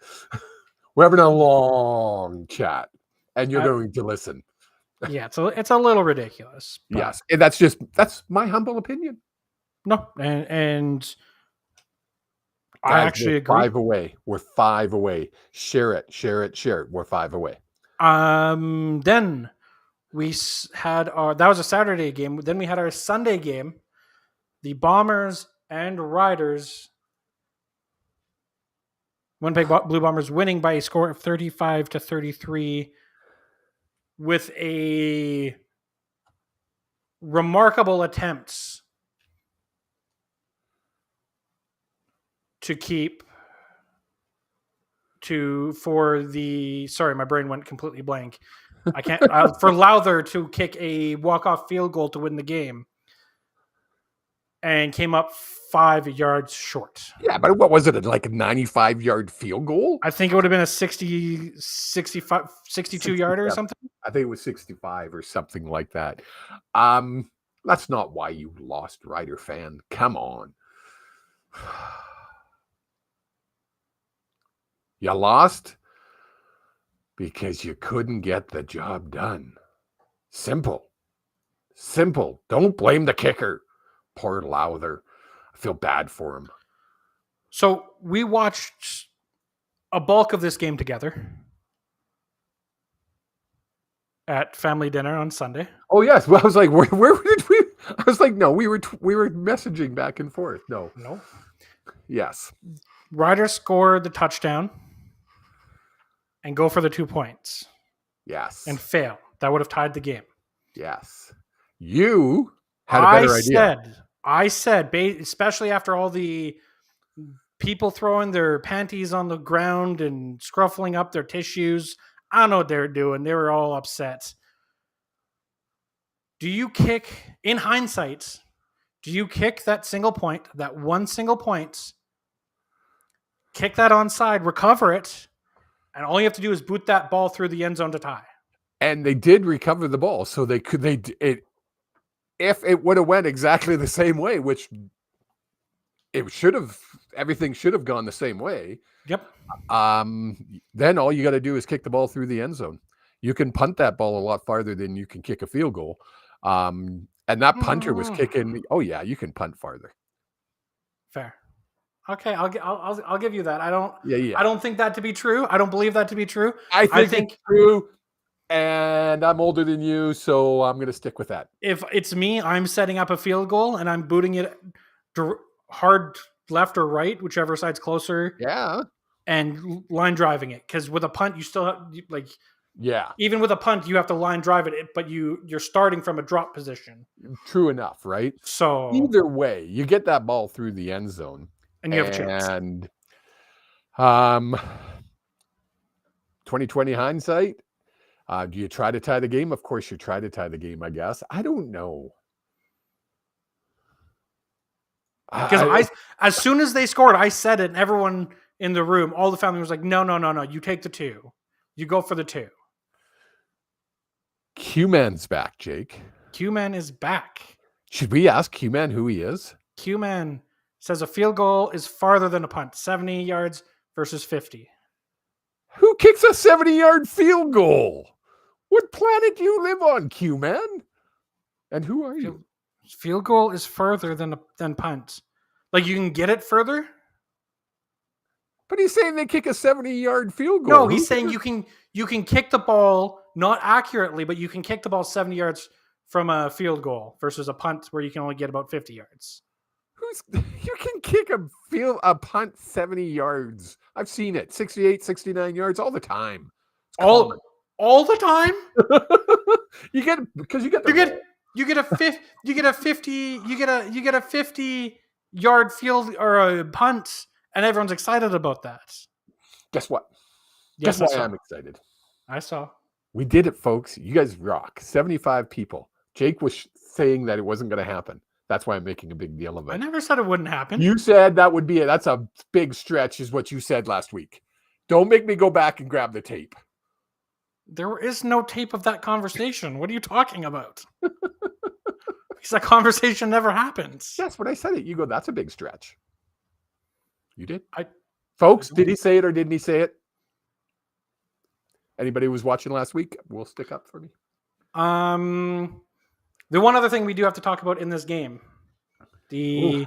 We're having a long chat, and you're going to listen. Yeah, it's a little ridiculous. Yes, and that's my humble opinion. No, and guys, I actually agree. 5 away. We're 5 away. Share it. We're 5 away. Then we had that was a Saturday game. Then we had our Sunday game. The Bombers and Riders Winnipeg Blue Bombers winning by a score of 35-33 with a remarkable attempts to keep sorry, my brain went completely blank. I can't for Lowther to kick a walk-off field goal to win the game and came up 5 yards short. Yeah, but what was it? Like a 95-yard field goal? I think it would have been a 62 yarder or something. I think it was 65 or something like that. That's not why you lost, Ryder fan. Come on. You lost because you couldn't get the job done. Simple. Don't blame the kicker. Poor Lowther. I feel bad for him. So we watched a bulk of this game together at family dinner on Sunday. Oh yes, well, I was like, where did we? I was like, no, we were messaging back and forth. No. Yes. Ryder scored the touchdown and go for the 2 points. Yes. And fail. That would have tied the game. Yes. You had a better idea. I said, especially after all the people throwing their panties on the ground and scruffling up their tissues. I don't know what they were doing. They were all upset. In hindsight, do you kick that single point, that one single point, kick that onside, recover it, and all you have to do is boot that ball through the end zone to tie? And they did recover the ball, so if it would have went exactly the same way, which everything should have gone the same way. Yep. Then all you got to do is kick the ball through the end zone. You can punt that ball a lot farther than you can kick a field goal. And that punter was kicking. Oh yeah, you can punt farther. Fair. Okay, I'll give you that. I don't. Yeah. I don't think that to be true. I don't believe that to be true. I think it's true. And I'm older than you, so I'm going to stick with that. If it's me, I'm setting up a field goal and I'm booting it hard left or right, whichever side's closer. Yeah. And line driving it, because with a punt, you still have Yeah. Even with a punt, you have to line drive it, but you're starting from a drop position. True enough, right? So either way, you get that ball through the end zone, and you have a chance. And 2020 hindsight. Do you try to tie the game? Of course, you try to tie the game, I guess. I don't know. Because as soon as they scored, I said it, and everyone in the room, all the family was like, no, you take the 2. You go for the 2. Q-Man's back, Jake. Q-Man is back. Should we ask Q-Man who he is? Q-Man says a field goal is farther than a punt, 70 yards versus 50. Who kicks a 70-yard field goal? What planet do you live on, Q-Man? And who are you? Field goal is further than punt. Like, you can get it further? But he's saying they kick a 70-yard field goal. No, he's saying you can kick the ball not accurately, but you can kick the ball 70 yards from a field goal versus a punt where you can only get about 50 yards. You can kick a punt 70 yards. I've seen it. 68, 69 yards all the time. All the time? You get a 50-yard field or a punt, and everyone's excited about that. Guess what? Yes, Guess why I'm excited. I saw. We did it, folks. You guys rock. 75 people. Jake was saying that it wasn't going to happen. That's why I'm making a big deal of it. I never said it wouldn't happen. You said that would be it. That's a big stretch, is what you said last week. Don't make me go back and grab the tape. There is no tape of that conversation. What are you talking about? Because that conversation never happens. Yes, when I said it, you go, that's a big stretch. You did? Folks, did he say it or didn't he say it? Anybody who was watching last week will stick up for me. The one other thing we do have to talk about in this game, the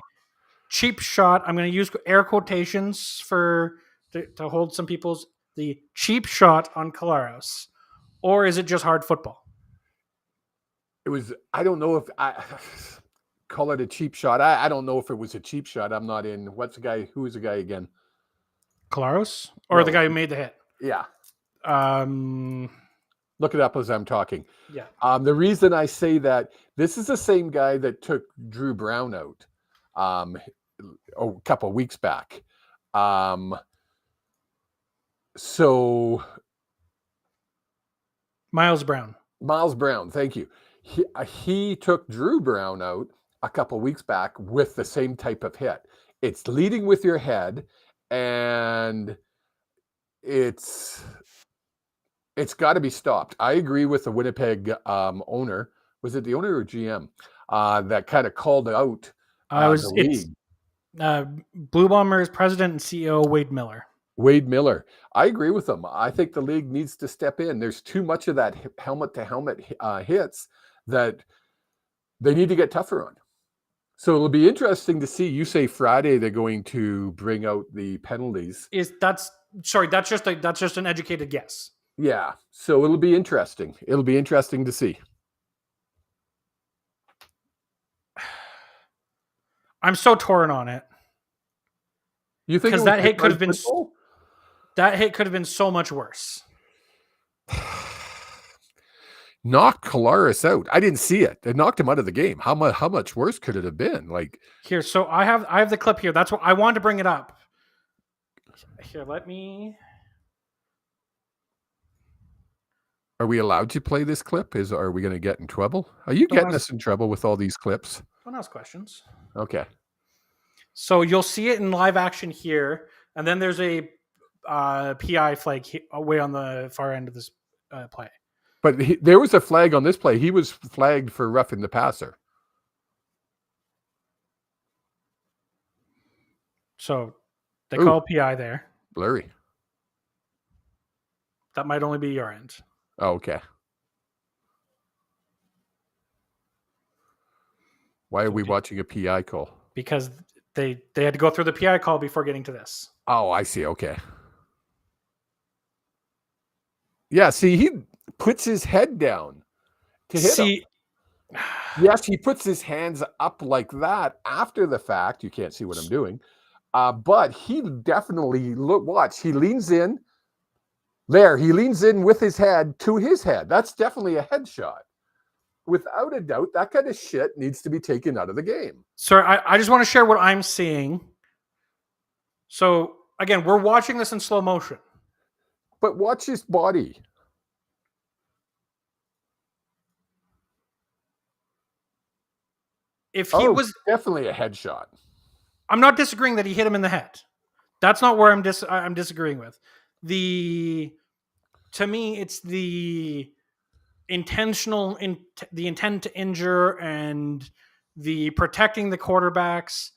cheap shot. I'm going to use air quotations to hold some people's, the cheap shot on Collaros, or is it just hard football? It was, I don't know if I call it a cheap shot. I don't know if it was a cheap shot. I'm not in. Who's the guy again? Claros or No. the guy who made the hit? Yeah. Look it up as I'm talking. Yeah. The reason I say that, this is the same guy that took Drew Brown out a couple of weeks back. So Miles Brown, thank you. He took Drew Brown out a couple of weeks back with the same type of hit. It's leading with your head, and it's got to be stopped. I agree with the Winnipeg owner. Was it the owner or GM that kind of called out the league? Blue Bombers president and CEO Wade Miller. Wade Miller. I agree with them. I think the league needs to step in. There's too much of that helmet-to-helmet hits that they need to get tougher on. So it'll be interesting to see. You say Friday they're going to bring out the penalties. That's just an educated guess. Yeah. So it'll be interesting. It'll be interesting to see. I'm so torn on it. You think because that hit could have been so much worse. Knocked Collaros out. I didn't see it. It knocked him out of the game. How much worse could it have been? Like here, so I have the clip here. That's what I wanted to bring it up. Here, let me. Are we allowed to play this clip? Are we going to get in trouble? Are you getting us in trouble with all these clips? Don't ask questions. Okay. So you'll see it in live action here, and then there's a PI flag way on the far end of this play. But there was a flag on this play. He was flagged for roughing the passer. So they call PI there. Blurry. That might only be your end. Oh, okay. Why are we watching a PI call? Because they had to go through the PI call before getting to this. Oh, I see. Okay. Yeah, see, he puts his head down to hit him. Yes, he puts his hands up like that after the fact. You can't see what I'm doing. But he definitely, watch, he leans in. There, he leans in with his head to his head. That's definitely a headshot. Without a doubt, that kind of shit needs to be taken out of the game. Sir, I just want to share what I'm seeing. So, again, we're watching this in slow motion. But watch his body. If he was definitely a headshot. I'm not disagreeing that he hit him in the head. That's not where I'm disagreeing with. To me, it's the intentional the intent to injure and the protecting the quarterbacks.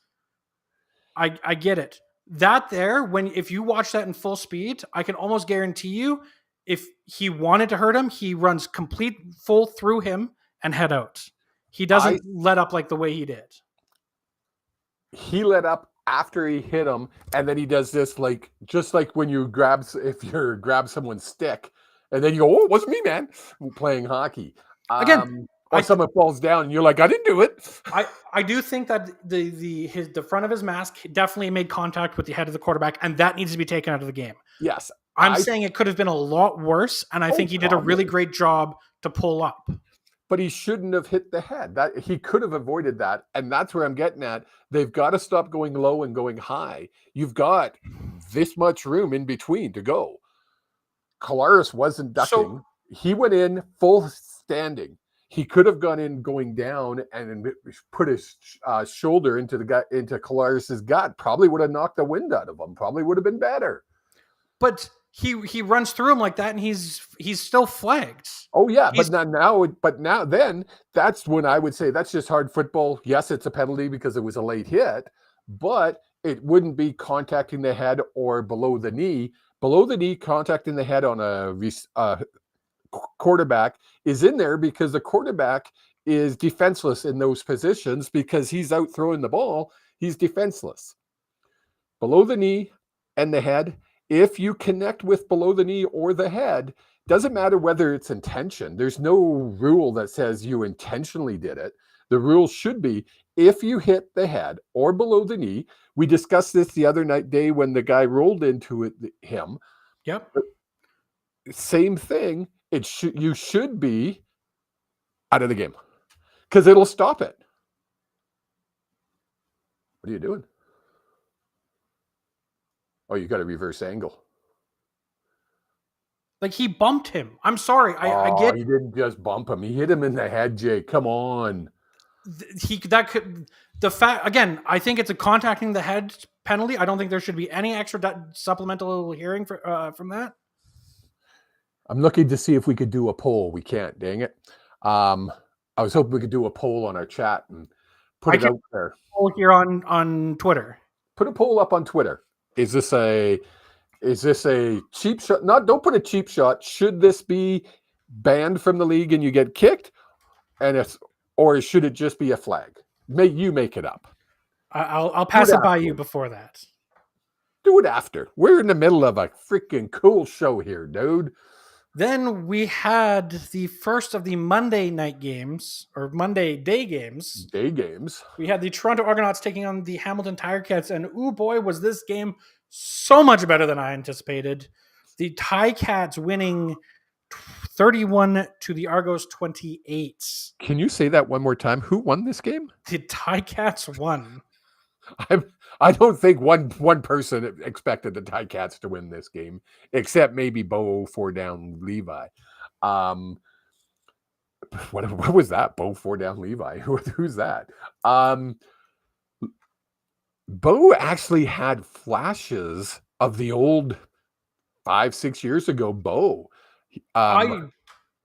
I get it. That there, if you watch that in full speed, I can almost guarantee you, if he wanted to hurt him, he runs complete full through him and head out. He doesn't let up like the way he did. He let up after he hit him, and then he does this just like when you grab someone's stick, and then you go, "Oh, it wasn't me, man." Playing hockey again, or someone falls down, and you're like, "I didn't do it." I do think that the front of his mask definitely made contact with the head of the quarterback, and that needs to be taken out of the game. Yes, I'm saying it could have been a lot worse, and I think he did a really great job to pull up. But he shouldn't have hit the head. That he could have avoided that, and that's where I'm getting at. They've got to stop going low and going high. You've got this much room in between to go. Collaros wasn't ducking. He went in full standing. He could have gone in going down and put his shoulder into Collaros' gut. Probably would have knocked the wind out of him. Probably would have been better. But he runs through him like that, and he's still flagged. Oh yeah, but now that's when I would say that's just hard football. Yes, it's a penalty because it was a late hit, but it wouldn't be contacting the head or below the knee. Below the knee, contacting the head on a quarterback is in there because the quarterback is defenseless in those positions because he's out throwing the ball. He's defenseless. Below the knee and the head. If you connect with below the knee or the head, doesn't matter whether it's intention. There's no rule that says you intentionally did it. The rule should be if you hit the head or below the knee, we discussed this the other day when the guy rolled into him. Yep. Same thing. You should be out of the game because it'll stop it. What are you doing? Oh, you got a reverse angle. Like he bumped him. I'm sorry. I get he didn't just bump him. He hit him in the head, Jake. Come on. The fact again. I think it's a contacting the head penalty. I don't think there should be any extra supplemental hearing from that. I'm looking to see if we could do a poll. We can't. Dang it. I was hoping we could do a poll on our chat and put it out there. Poll here on Twitter. Put a poll up on Twitter. Is this a cheap shot? Don't put a cheap shot. Should this be banned from the league and you get kicked? Or should it just be a flag? You make it up. I'll pass it by you before that. Do it after. We're in the middle of a freaking cool show here, dude. Then we had the first of the Monday night games, or Monday day games. Day games. We had the Toronto Argonauts taking on the Hamilton Tiger Cats, and oh boy, was this game so much better than I anticipated. The Ticats winning 31 to the Argos 28. Can you say that one more time? Who won this game? The Ticats won. I don't think one person expected the Ticats to win this game, except maybe Bo 4-down Levi. What was that? Bo 4-down Levi? Who's that? Bo actually had flashes of the old 5-6 years ago Bo. And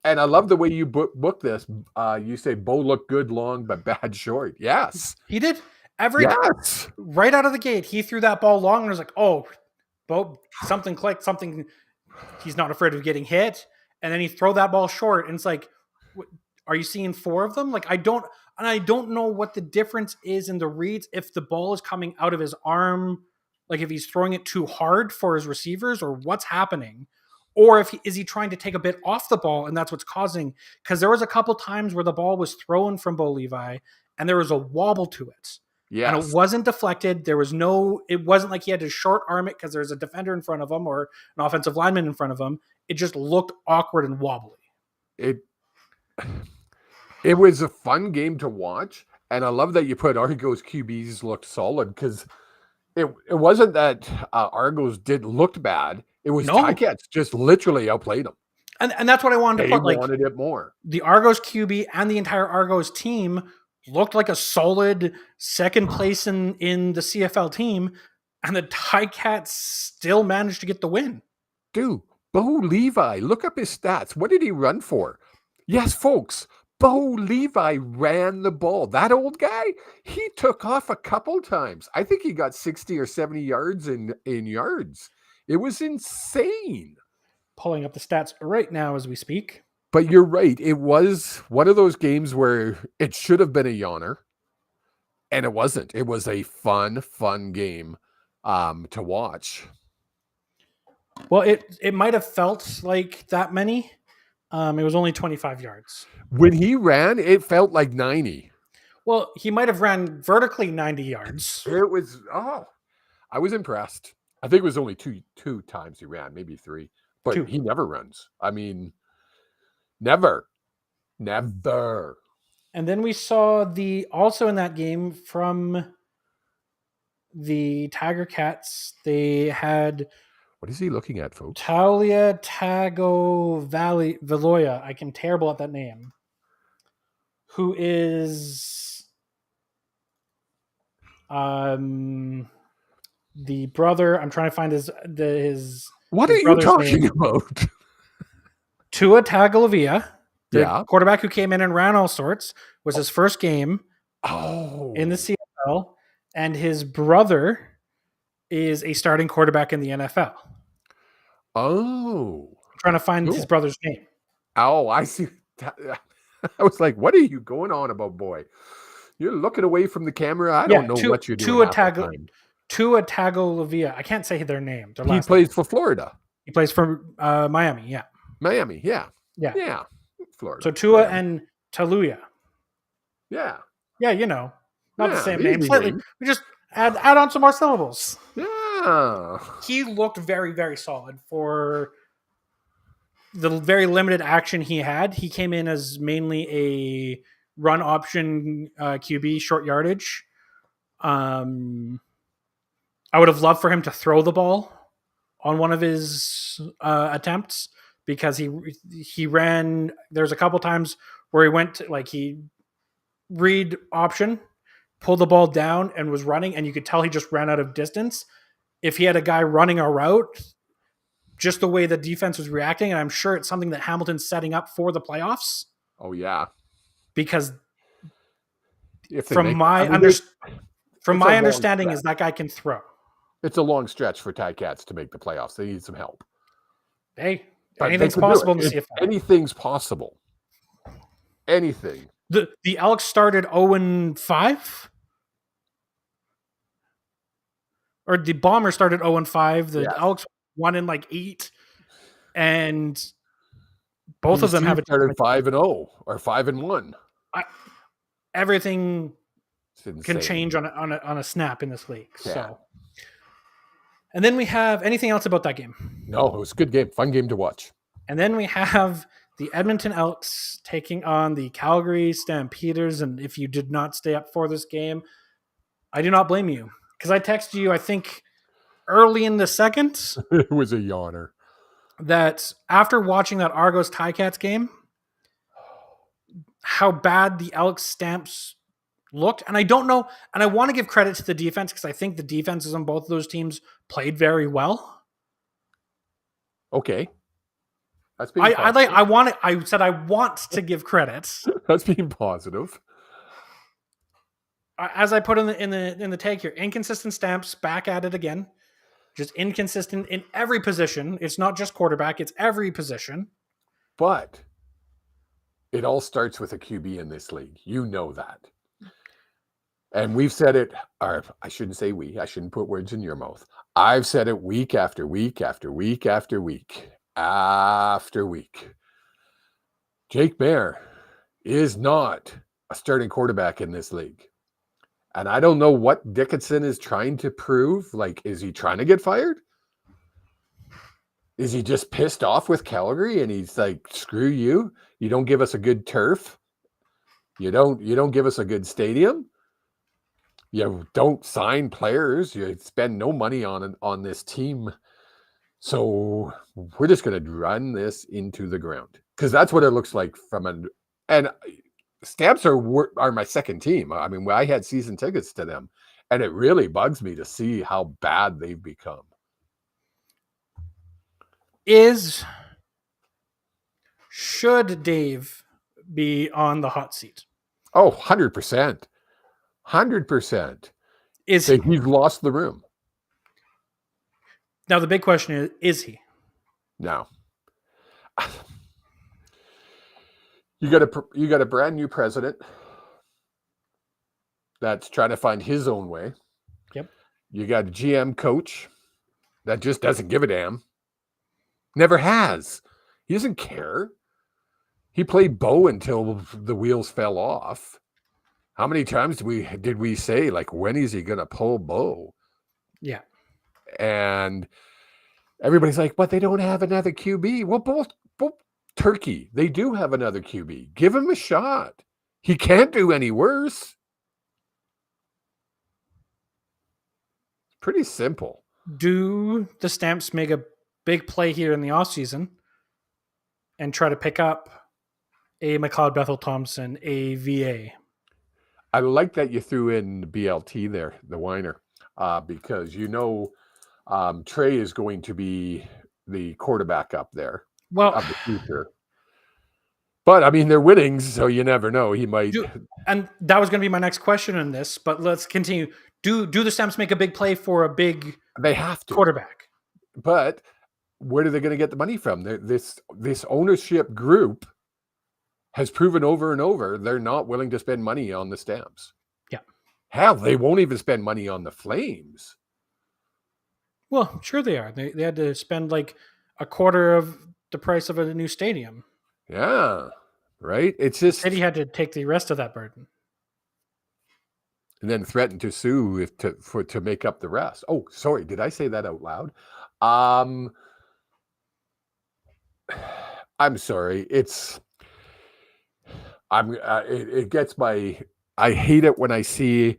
I love the way you book this. You say Bo looked good long but bad short. Yes, he did. Right out of the gate, he threw that ball long and was like, "Oh, Bo, something clicked, something." He's not afraid of getting hit, and then he throw that ball short, and it's like, "Are you seeing 4 of them?" Like I don't know what the difference is in the reads if the ball is coming out of his arm, like if he's throwing it too hard for his receivers, or what's happening, or if is he trying to take a bit off the ball, and that's what's causing. Because there was a couple times where the ball was thrown from Bo Levi, and there was a wobble to it. Yes. And it wasn't deflected. It wasn't like he had to short arm it because there's a defender in front of him or an offensive lineman in front of him. It just looked awkward and wobbly. It was a fun game to watch. And I love that you put Argos QBs looked solid because it wasn't that Argos looked bad. It was Ticats just literally outplayed them. And that's what I wanted to put. They wanted it more. The Argos QB and the entire Argos team looked like a solid second place in the CFL team, and the Ticats still managed to get the win. Dude, Bo Levi, look up his stats. What did he run for? Yes, folks, Bo Levi ran the ball. That old guy, he took off a couple times. I think he got 60 or 70 yards in yards. It was insane. Pulling up the stats right now as we speak. But you're right. It was one of those games where it should have been a yawner, and it wasn't. It was a fun game to watch. Well, it might have felt like that many. It was only 25 yards. When he ran, it felt like 90. Well, he might have ran vertically 90 yards. It was, I was impressed. I think it was only two times he ran, maybe 3. But 2. He never runs. I mean... Never. And then we saw also in that game from the Tiger Cats, they had... What is he looking at, folks? Taulia Tagovailoa. I can terrible at that name. Who is the brother? I'm trying to find his What are you talking about? Tua Tagovailoa, the quarterback who came in and ran all sorts, was his first game in the CFL, and his brother is a starting quarterback in the NFL. Oh. I'm trying to find his brother's name. Oh, I see. I was like, what are you going on about, boy? You're looking away from the camera. I don't know what you're doing. Tua Tagovailoa. I can't say their name. He plays for Florida. He plays for Miami, yeah. Miami, yeah. Yeah. Florida. So Tua and Taluya. Yeah. Yeah, you know. Not the same easy name. Slightly. name. We just add on some more syllables. Yeah. He looked very, very solid for the very limited action he had. He came in as mainly a run option QB, short yardage. I would have loved for him to throw the ball on one of his attempts, because he ran. There's a couple times where he went to, like, he read option, pulled the ball down and was running, and you could tell he just ran out of distance. If he had a guy running a route, just the way the defense was reacting, and I'm sure it's something that Hamilton's setting up for the playoffs, Oh yeah. because If they from make- my I mean, it's a long understanding stretch. is that guy can throw. It's a long stretch for Ticats to make the playoffs. They need some help. Hey, But they anything's can do possible it. in the CFL. Anything's possible. Anything. The Elks started 0-5, or the Bombers started 0-5. The Yes. Elks won in like 8, and both of them have a started 5-0 or 5-1. everything It's insane. can change on a snap in this league. Yeah. So, and then we have anything else about that game? No, it was a good game. Fun game to watch. And then we have the Edmonton Elks taking on the Calgary Stampeders. And if you did not stay up for this game, I do not blame you, because I texted you, I think, early in the second, It was a yawner. that after watching that Argos Ticats game, how bad the Elks Stamps looked. And I don't know, and I want to give credit to the defense, because I think the defenses on both of those teams played very well. Okay. That's being I positive. said I want to give credit. That's being positive. As I put in the tag here, inconsistent Stamps back at it again. Just inconsistent in every position. It's not just quarterback, it's every position. But it all starts with a QB in this league. You know that. And we've said it, or I shouldn't say we, I shouldn't put words in your mouth. I've said it week after week after week after week after week. Jake Maier is not a starting quarterback in this league. And I don't know what Dickinson is trying to prove. Like, is he trying to get fired? Is he just pissed off with Calgary and he's like, screw you. You don't give us a good turf. You don't give us a good stadium. You don't sign players. You spend no money on this team. So we're just going to run this into the ground, because that's what it looks like and Stamps are my second team. I mean, I had season tickets to them, and it really bugs me to see how bad they've become. Should Dave be on the hot seat? Oh, 100%. 100%. Is he? He's lost the room. Now the big question is he? No. You got a brand new president that's trying to find his own way. Yep. You got a GM coach that just doesn't give a damn. Never has. He doesn't care. He played Bo until the wheels fell off. How many times did we say, like, when is he going to pull Bo? Yeah. And everybody's like, but they don't have another QB. Well, both Turkey, they do have another QB. Give him a shot. He can't do any worse. Pretty simple. Do the Stamps make a big play here in the offseason and try to pick up a McLeod Bethel Thompson, a VA? I like that you threw in BLT there, the whiner, because Trey is going to be the quarterback up there of the future. But, I mean, they're winning, so you never know. He might. And that was going to be my next question in this, but let's continue. Do the Stamps make a big play for a big They have to. quarterback? But where are they going to get the money from? This ownership group has proven over and over they're not willing to spend money on the Stamps. Yeah. Hell, they won't even spend money on the Flames. Well, sure they are. They had to spend like a quarter of the price of a new stadium. Yeah, right? It's just... City had to take the rest of that burden. and then threatened to sue to make up the rest. Oh, sorry, did I say that out loud? I'm sorry. It gets my. I hate it when I see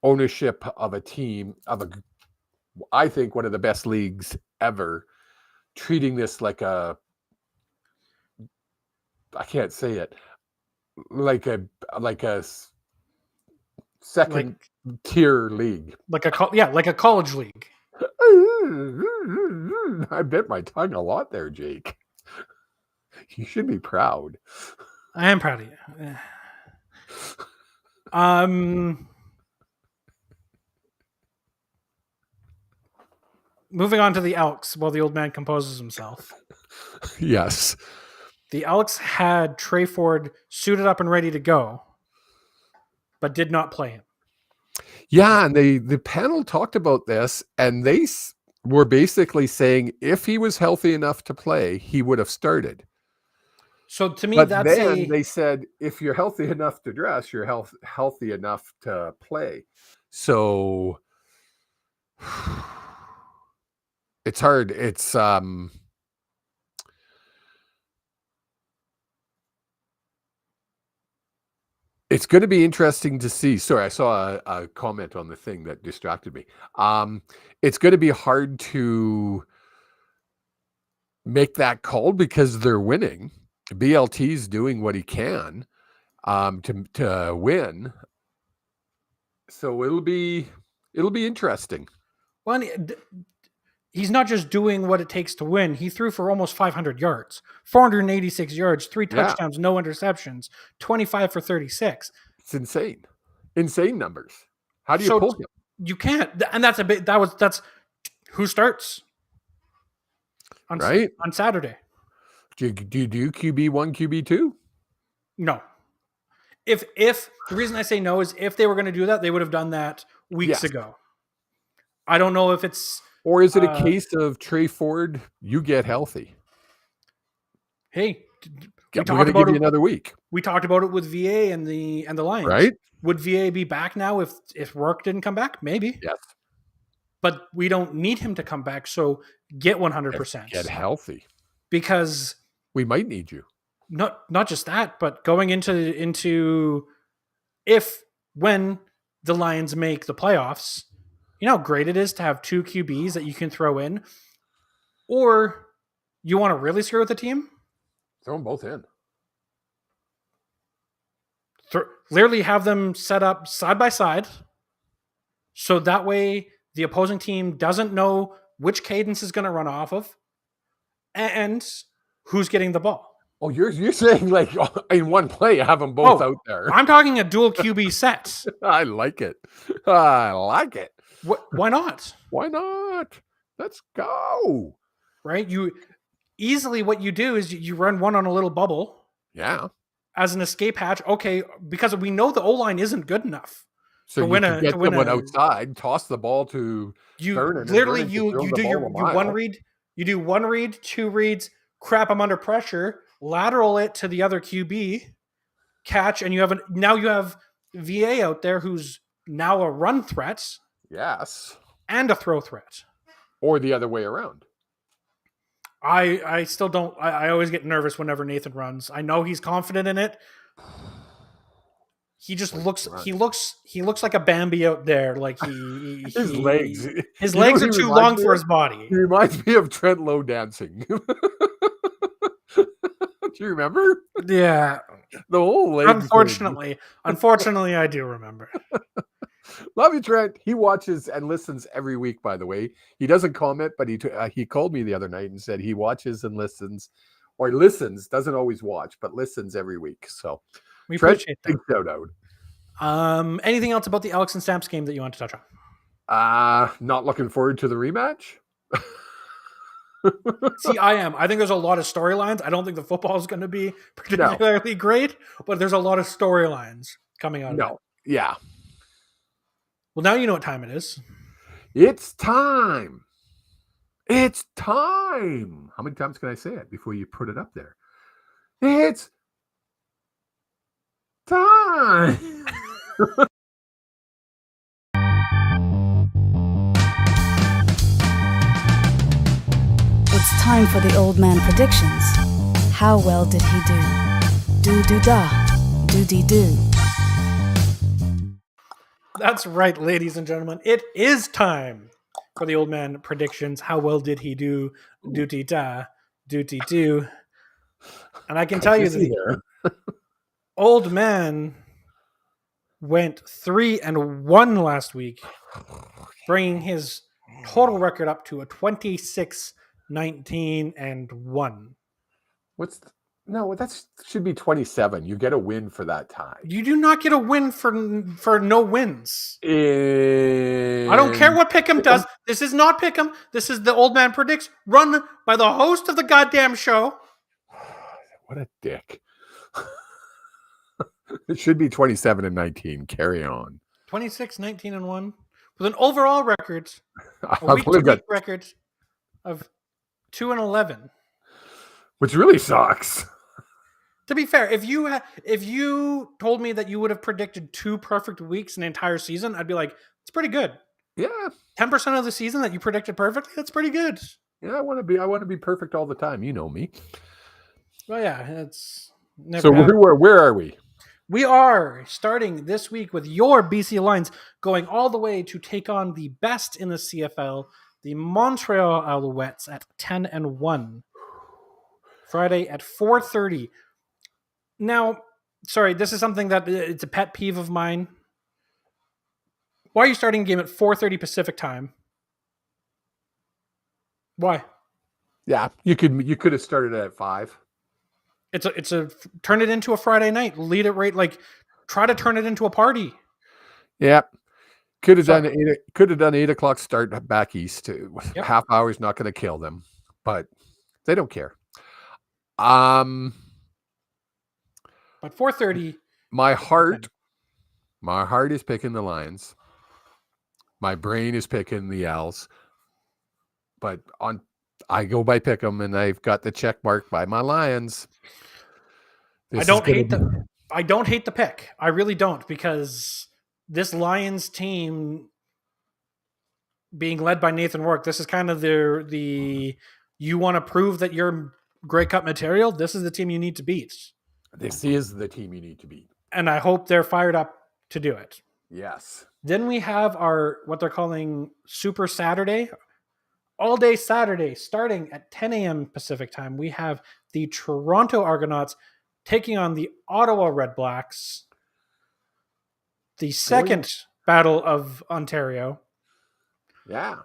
ownership of a team I think one of the best leagues ever, treating this like I can't say it, like a second tier league, like a college league. I bit my tongue a lot there, Jake. You should be proud. I am proud of you. Moving on to the Elks while the old man composes himself. Yes. The Elks had Trey Ford suited up and ready to go, but did not play him. Yeah, and the panel talked about this, and they were basically saying if he was healthy enough to play, he would have started. So to me, but that's then they said if you're healthy enough to dress, you're healthy enough to play. So it's hard. It's going to be interesting to see. Sorry, I saw a comment on the thing that distracted me. It's going to be hard to make that call because they're winning. BLT's doing what he can to win. So it'll be interesting. Well, he's not just doing what it takes to win. He threw for almost 500 yards, 486 yards, 3 touchdowns, no interceptions, 25 for 36. It's insane. Insane numbers. How do you pull him? You can't. And that's that's who starts on Saturday. Do you do QB1, QB2? No. If the reason I say no is if they were going to do that, they would have done that weeks ago. I don't know if it's... Or is it a case of Trey Ford, you get healthy? Hey, we're going to give you another week. We talked about it with VA and the Lions. Right? Would VA be back now if Rourke didn't come back? Maybe. Yes. But we don't need him to come back, so get 100%. Get healthy. Because... we might need you. Not just that, but going into when the Lions make the playoffs, you know how great it is to have 2 QBs that you can throw in? Or you want to really screw with the team? Throw them both in. Literally have them set up side by side, so that way the opposing team doesn't know which cadence is going to run off of and who's getting the ball. Oh, you're saying like in one play, have them both out there. I'm talking a dual QB set. I like it. I like it. Why not? Why not? Let's go. Right? What you do is you run one on a little bubble. Yeah. As an escape hatch. Okay, because we know the O-line isn't good enough. So you can get someone outside, toss the ball to Vernon. Literally, you do your one read. You do 1 read, 2 reads, crap them under pressure, lateral it to the other QB, catch, and you have VA out there who's now a run threat. Yes. And a throw threat. Or the other way around. I still don't. I always get nervous whenever Nathan runs. I know he's confident in it. He just looks. He looks like a Bambi out there. Like his legs. His legs are too long for his body. He reminds me of Trent Lowe dancing. Do you remember? Yeah. The whole legs. Unfortunately, I do remember. Love you, Trent. He watches and listens every week, by the way. He doesn't comment, but he called me the other night and said he watches and listens, or listens, doesn't always watch, but listens every week. So we appreciate that. Big shout out. Anything else about the Alex and Stamps game that you want to touch on? Not looking forward to the rematch. See, I am. I think there's a lot of storylines. I don't think the football is going to be particularly great, but there's a lot of storylines coming out of it. Yeah. Well, now you know what time it is. It's time. It's time. How many times can I say it before you put it up there? It's time. time for the old man predictions. How well did he do? Do-do-da. Do-dee-do. That's right, ladies and gentlemen. It is time for the old man predictions. How well did he do? Do-dee-da. Do-dee-do. And I can tell you that the old man went 3-1 last week, bringing his total record up to a 26-19-1. No, that should be 27. You get a win for that tie. You do not get a win for no wins. I I don't care what Pick'em does. This is not Pick'em. This is the Old Man Predicts, run by the host of the goddamn show. What a dick. It should be 27-19. Carry on. 26-19-1 with an overall record, a I've week only to got, week record of 2-11. which really sucks. To be fair, if you told me that you would have predicted 2 perfect weeks in the entire season, I'd be like, it's pretty good. Yeah. 10% of the season that you predicted perfectly, that's pretty good. Yeah, I want to be perfect all the time. You know me. Well, yeah, it's never So happened. where are we? We are starting this week with your BC Lions going all the way to take on the best in the CFL, the Montreal Alouettes at 10-1. Friday at 4:30. Now, sorry, this is something that it's a pet peeve of mine. Why are you starting a game at 4:30 Pacific time? Why? Yeah, you could have started at 5. It's a turn it into a Friday night. Lead it right, like try to turn it into a party. Yeah. Could have done 8 o'clock start back east. Yep. Half hour is not going to kill them, but they don't care. But 4:30. My heart is picking the Lions. My brain is picking the Owls. But I go by pick 'em, and I've got the check mark by my Lions. I don't hate the pick. I really don't, because this Lions team being led by Nathan Rourke, this is kind of the you want to prove that you're Grey Cup material. This is the team you need to beat. This is the team you need to beat. And I hope they're fired up to do it. Yes. Then we have our, what they're calling Super Saturday, all day Saturday, starting at 10 a.m. Pacific time. We have the Toronto Argonauts taking on the Ottawa Red Blacks. The second battle of Ontario. Yeah.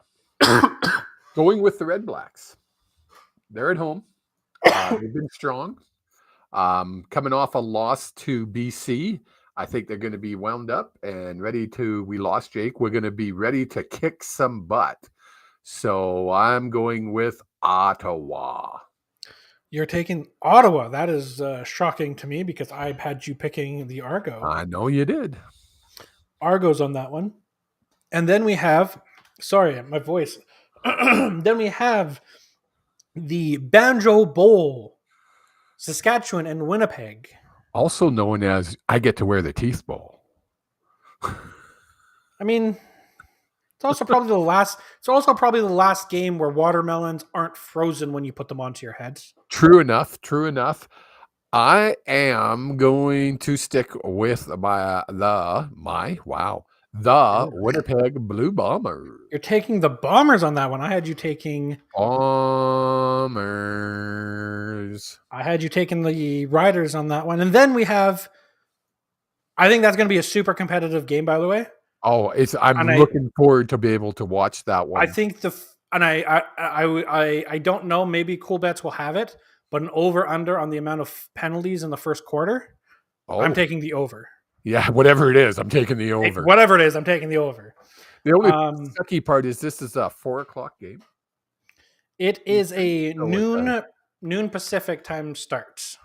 Going with the Red Blacks. They're at home. They've been strong. Coming off a loss to BC. I think they're going to be wound up and ready to, we lost Jake. We're going to be ready to kick some butt. So I'm going with Ottawa. You're taking Ottawa. That is shocking to me, because I had you picking the Argo. I know you did. Argo's on that one. And then we have, sorry, my voice. Then we have the Banjo Bowl, Saskatchewan and Winnipeg. Also known as I get to wear the teeth bowl. I mean, it's also probably the last. It's also probably the last game where watermelons aren't frozen when you put them onto your head. True enough. True enough. I am going to stick with the Winnipeg Blue Bombers. You're taking the Bombers on that one. I had you taking Bombers. I had you taking the Riders on that one. And then we have, I think that's going to be a super competitive game, by the way. Oh, I'm looking forward to be able to watch that one. I think I don't know, maybe Cool Bets will have it, but an over-under on the amount of penalties in the first quarter, I'm taking the over. Yeah, whatever it is, I'm taking the over. Whatever it is, I'm taking the over. The only sucky part is this is a 4:00 game. It is a noon Pacific time start.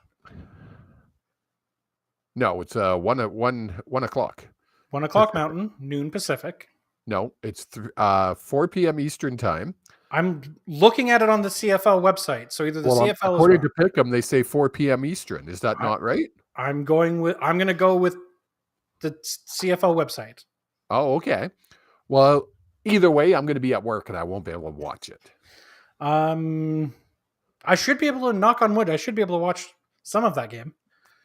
No, it's 1 o'clock. 1 o'clock Mountain, noon Pacific. No, it's 4 p.m. Eastern time. I'm looking at it on the CFL website. So either the CFL according to Pick'em, they say 4 p.m. Eastern. Is that not right? I'm going to go with the CFL website. Oh, okay. Well, either way, I'm going to be at work and I won't be able to watch it. I should be able to knock on wood. I should be able to watch some of that game.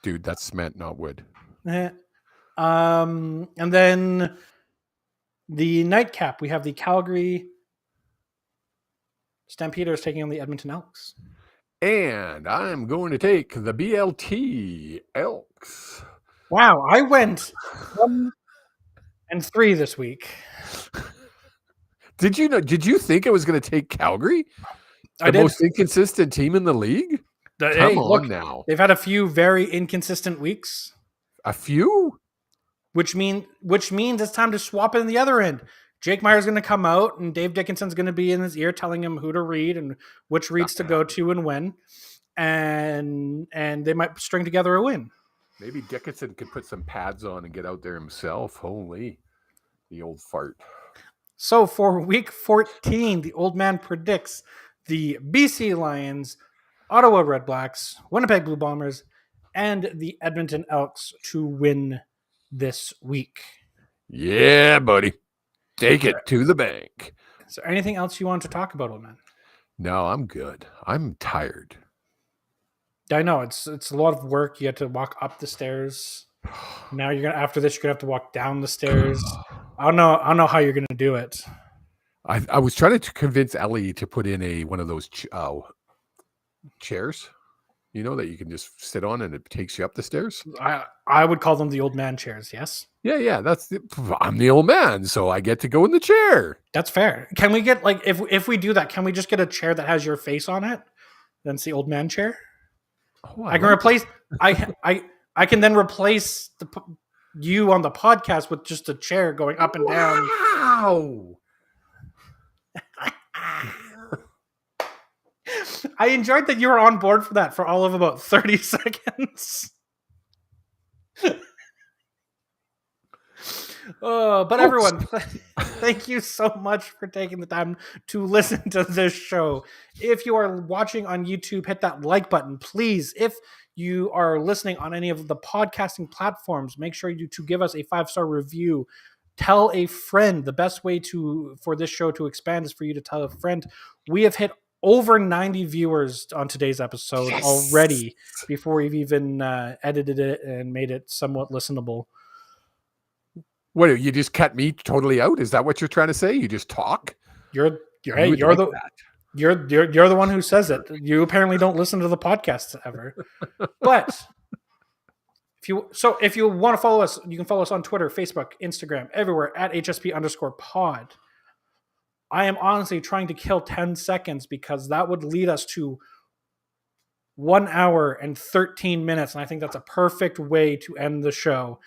Dude, that's cement, not wood. And then the nightcap, we have the Calgary Stampeders taking on the Edmonton Elks. And I'm going to take the BLT Elks. Wow, I went 1-3 this week. Did you think it was going to take Calgary? The most inconsistent team in the league? Come on now. They've had a few very inconsistent weeks. A few? Which means it's time to swap in the other end. Jake Meyer's going to come out, and Dave Dickinson's going to be in his ear telling him who to read and which reads to go to and when. And they might string together a win. Maybe Dickinson could put some pads on and get out there himself. Holy, the old fart. So for week 14, the old man predicts the BC Lions, Ottawa Red Blacks, Winnipeg Blue Bombers, and the Edmonton Elks to win this week. Yeah, buddy. Take it to the bank. Is there anything else you want to talk about, old man? No, I'm good. I'm tired. I know it's a lot of work. You have to walk up the stairs. Now after this, you're gonna have to walk down the stairs. I don't know how you're gonna do it. I was trying to convince Ellie to put in one of those chairs, that you can just sit on and it takes you up the stairs. I would call them the old man chairs. Yes. Yeah. I'm the old man, so I get to go in the chair. That's fair. Can we get if we do that? Can we just get a chair that has your face on it? Then it's the old man chair. Oh, I can replace. I can then replace you on the podcast with just a chair going up and down. Wow. I enjoyed that you were on board for that for all of about 30 seconds. But everyone, thank you so much for taking the time to listen to this show. If you are watching on YouTube, hit that like button, please. If you are listening on any of the podcasting platforms, make sure to give us a 5-star review. Tell a friend. The best way for this show to expand is for you to tell a friend. We have hit over 90 viewers on today's episode already before we've even edited it and made it somewhat listenable. What, you just cut me totally out? Is that what you're trying to say? You just talk? You're the one who says it. You apparently don't listen to the podcast ever. But if you want to follow us, you can follow us on Twitter, Facebook, Instagram, everywhere at HSP_pod. I am honestly trying to kill 10 seconds because that would lead us to 1 hour and 13 minutes. And I think that's a perfect way to end the show.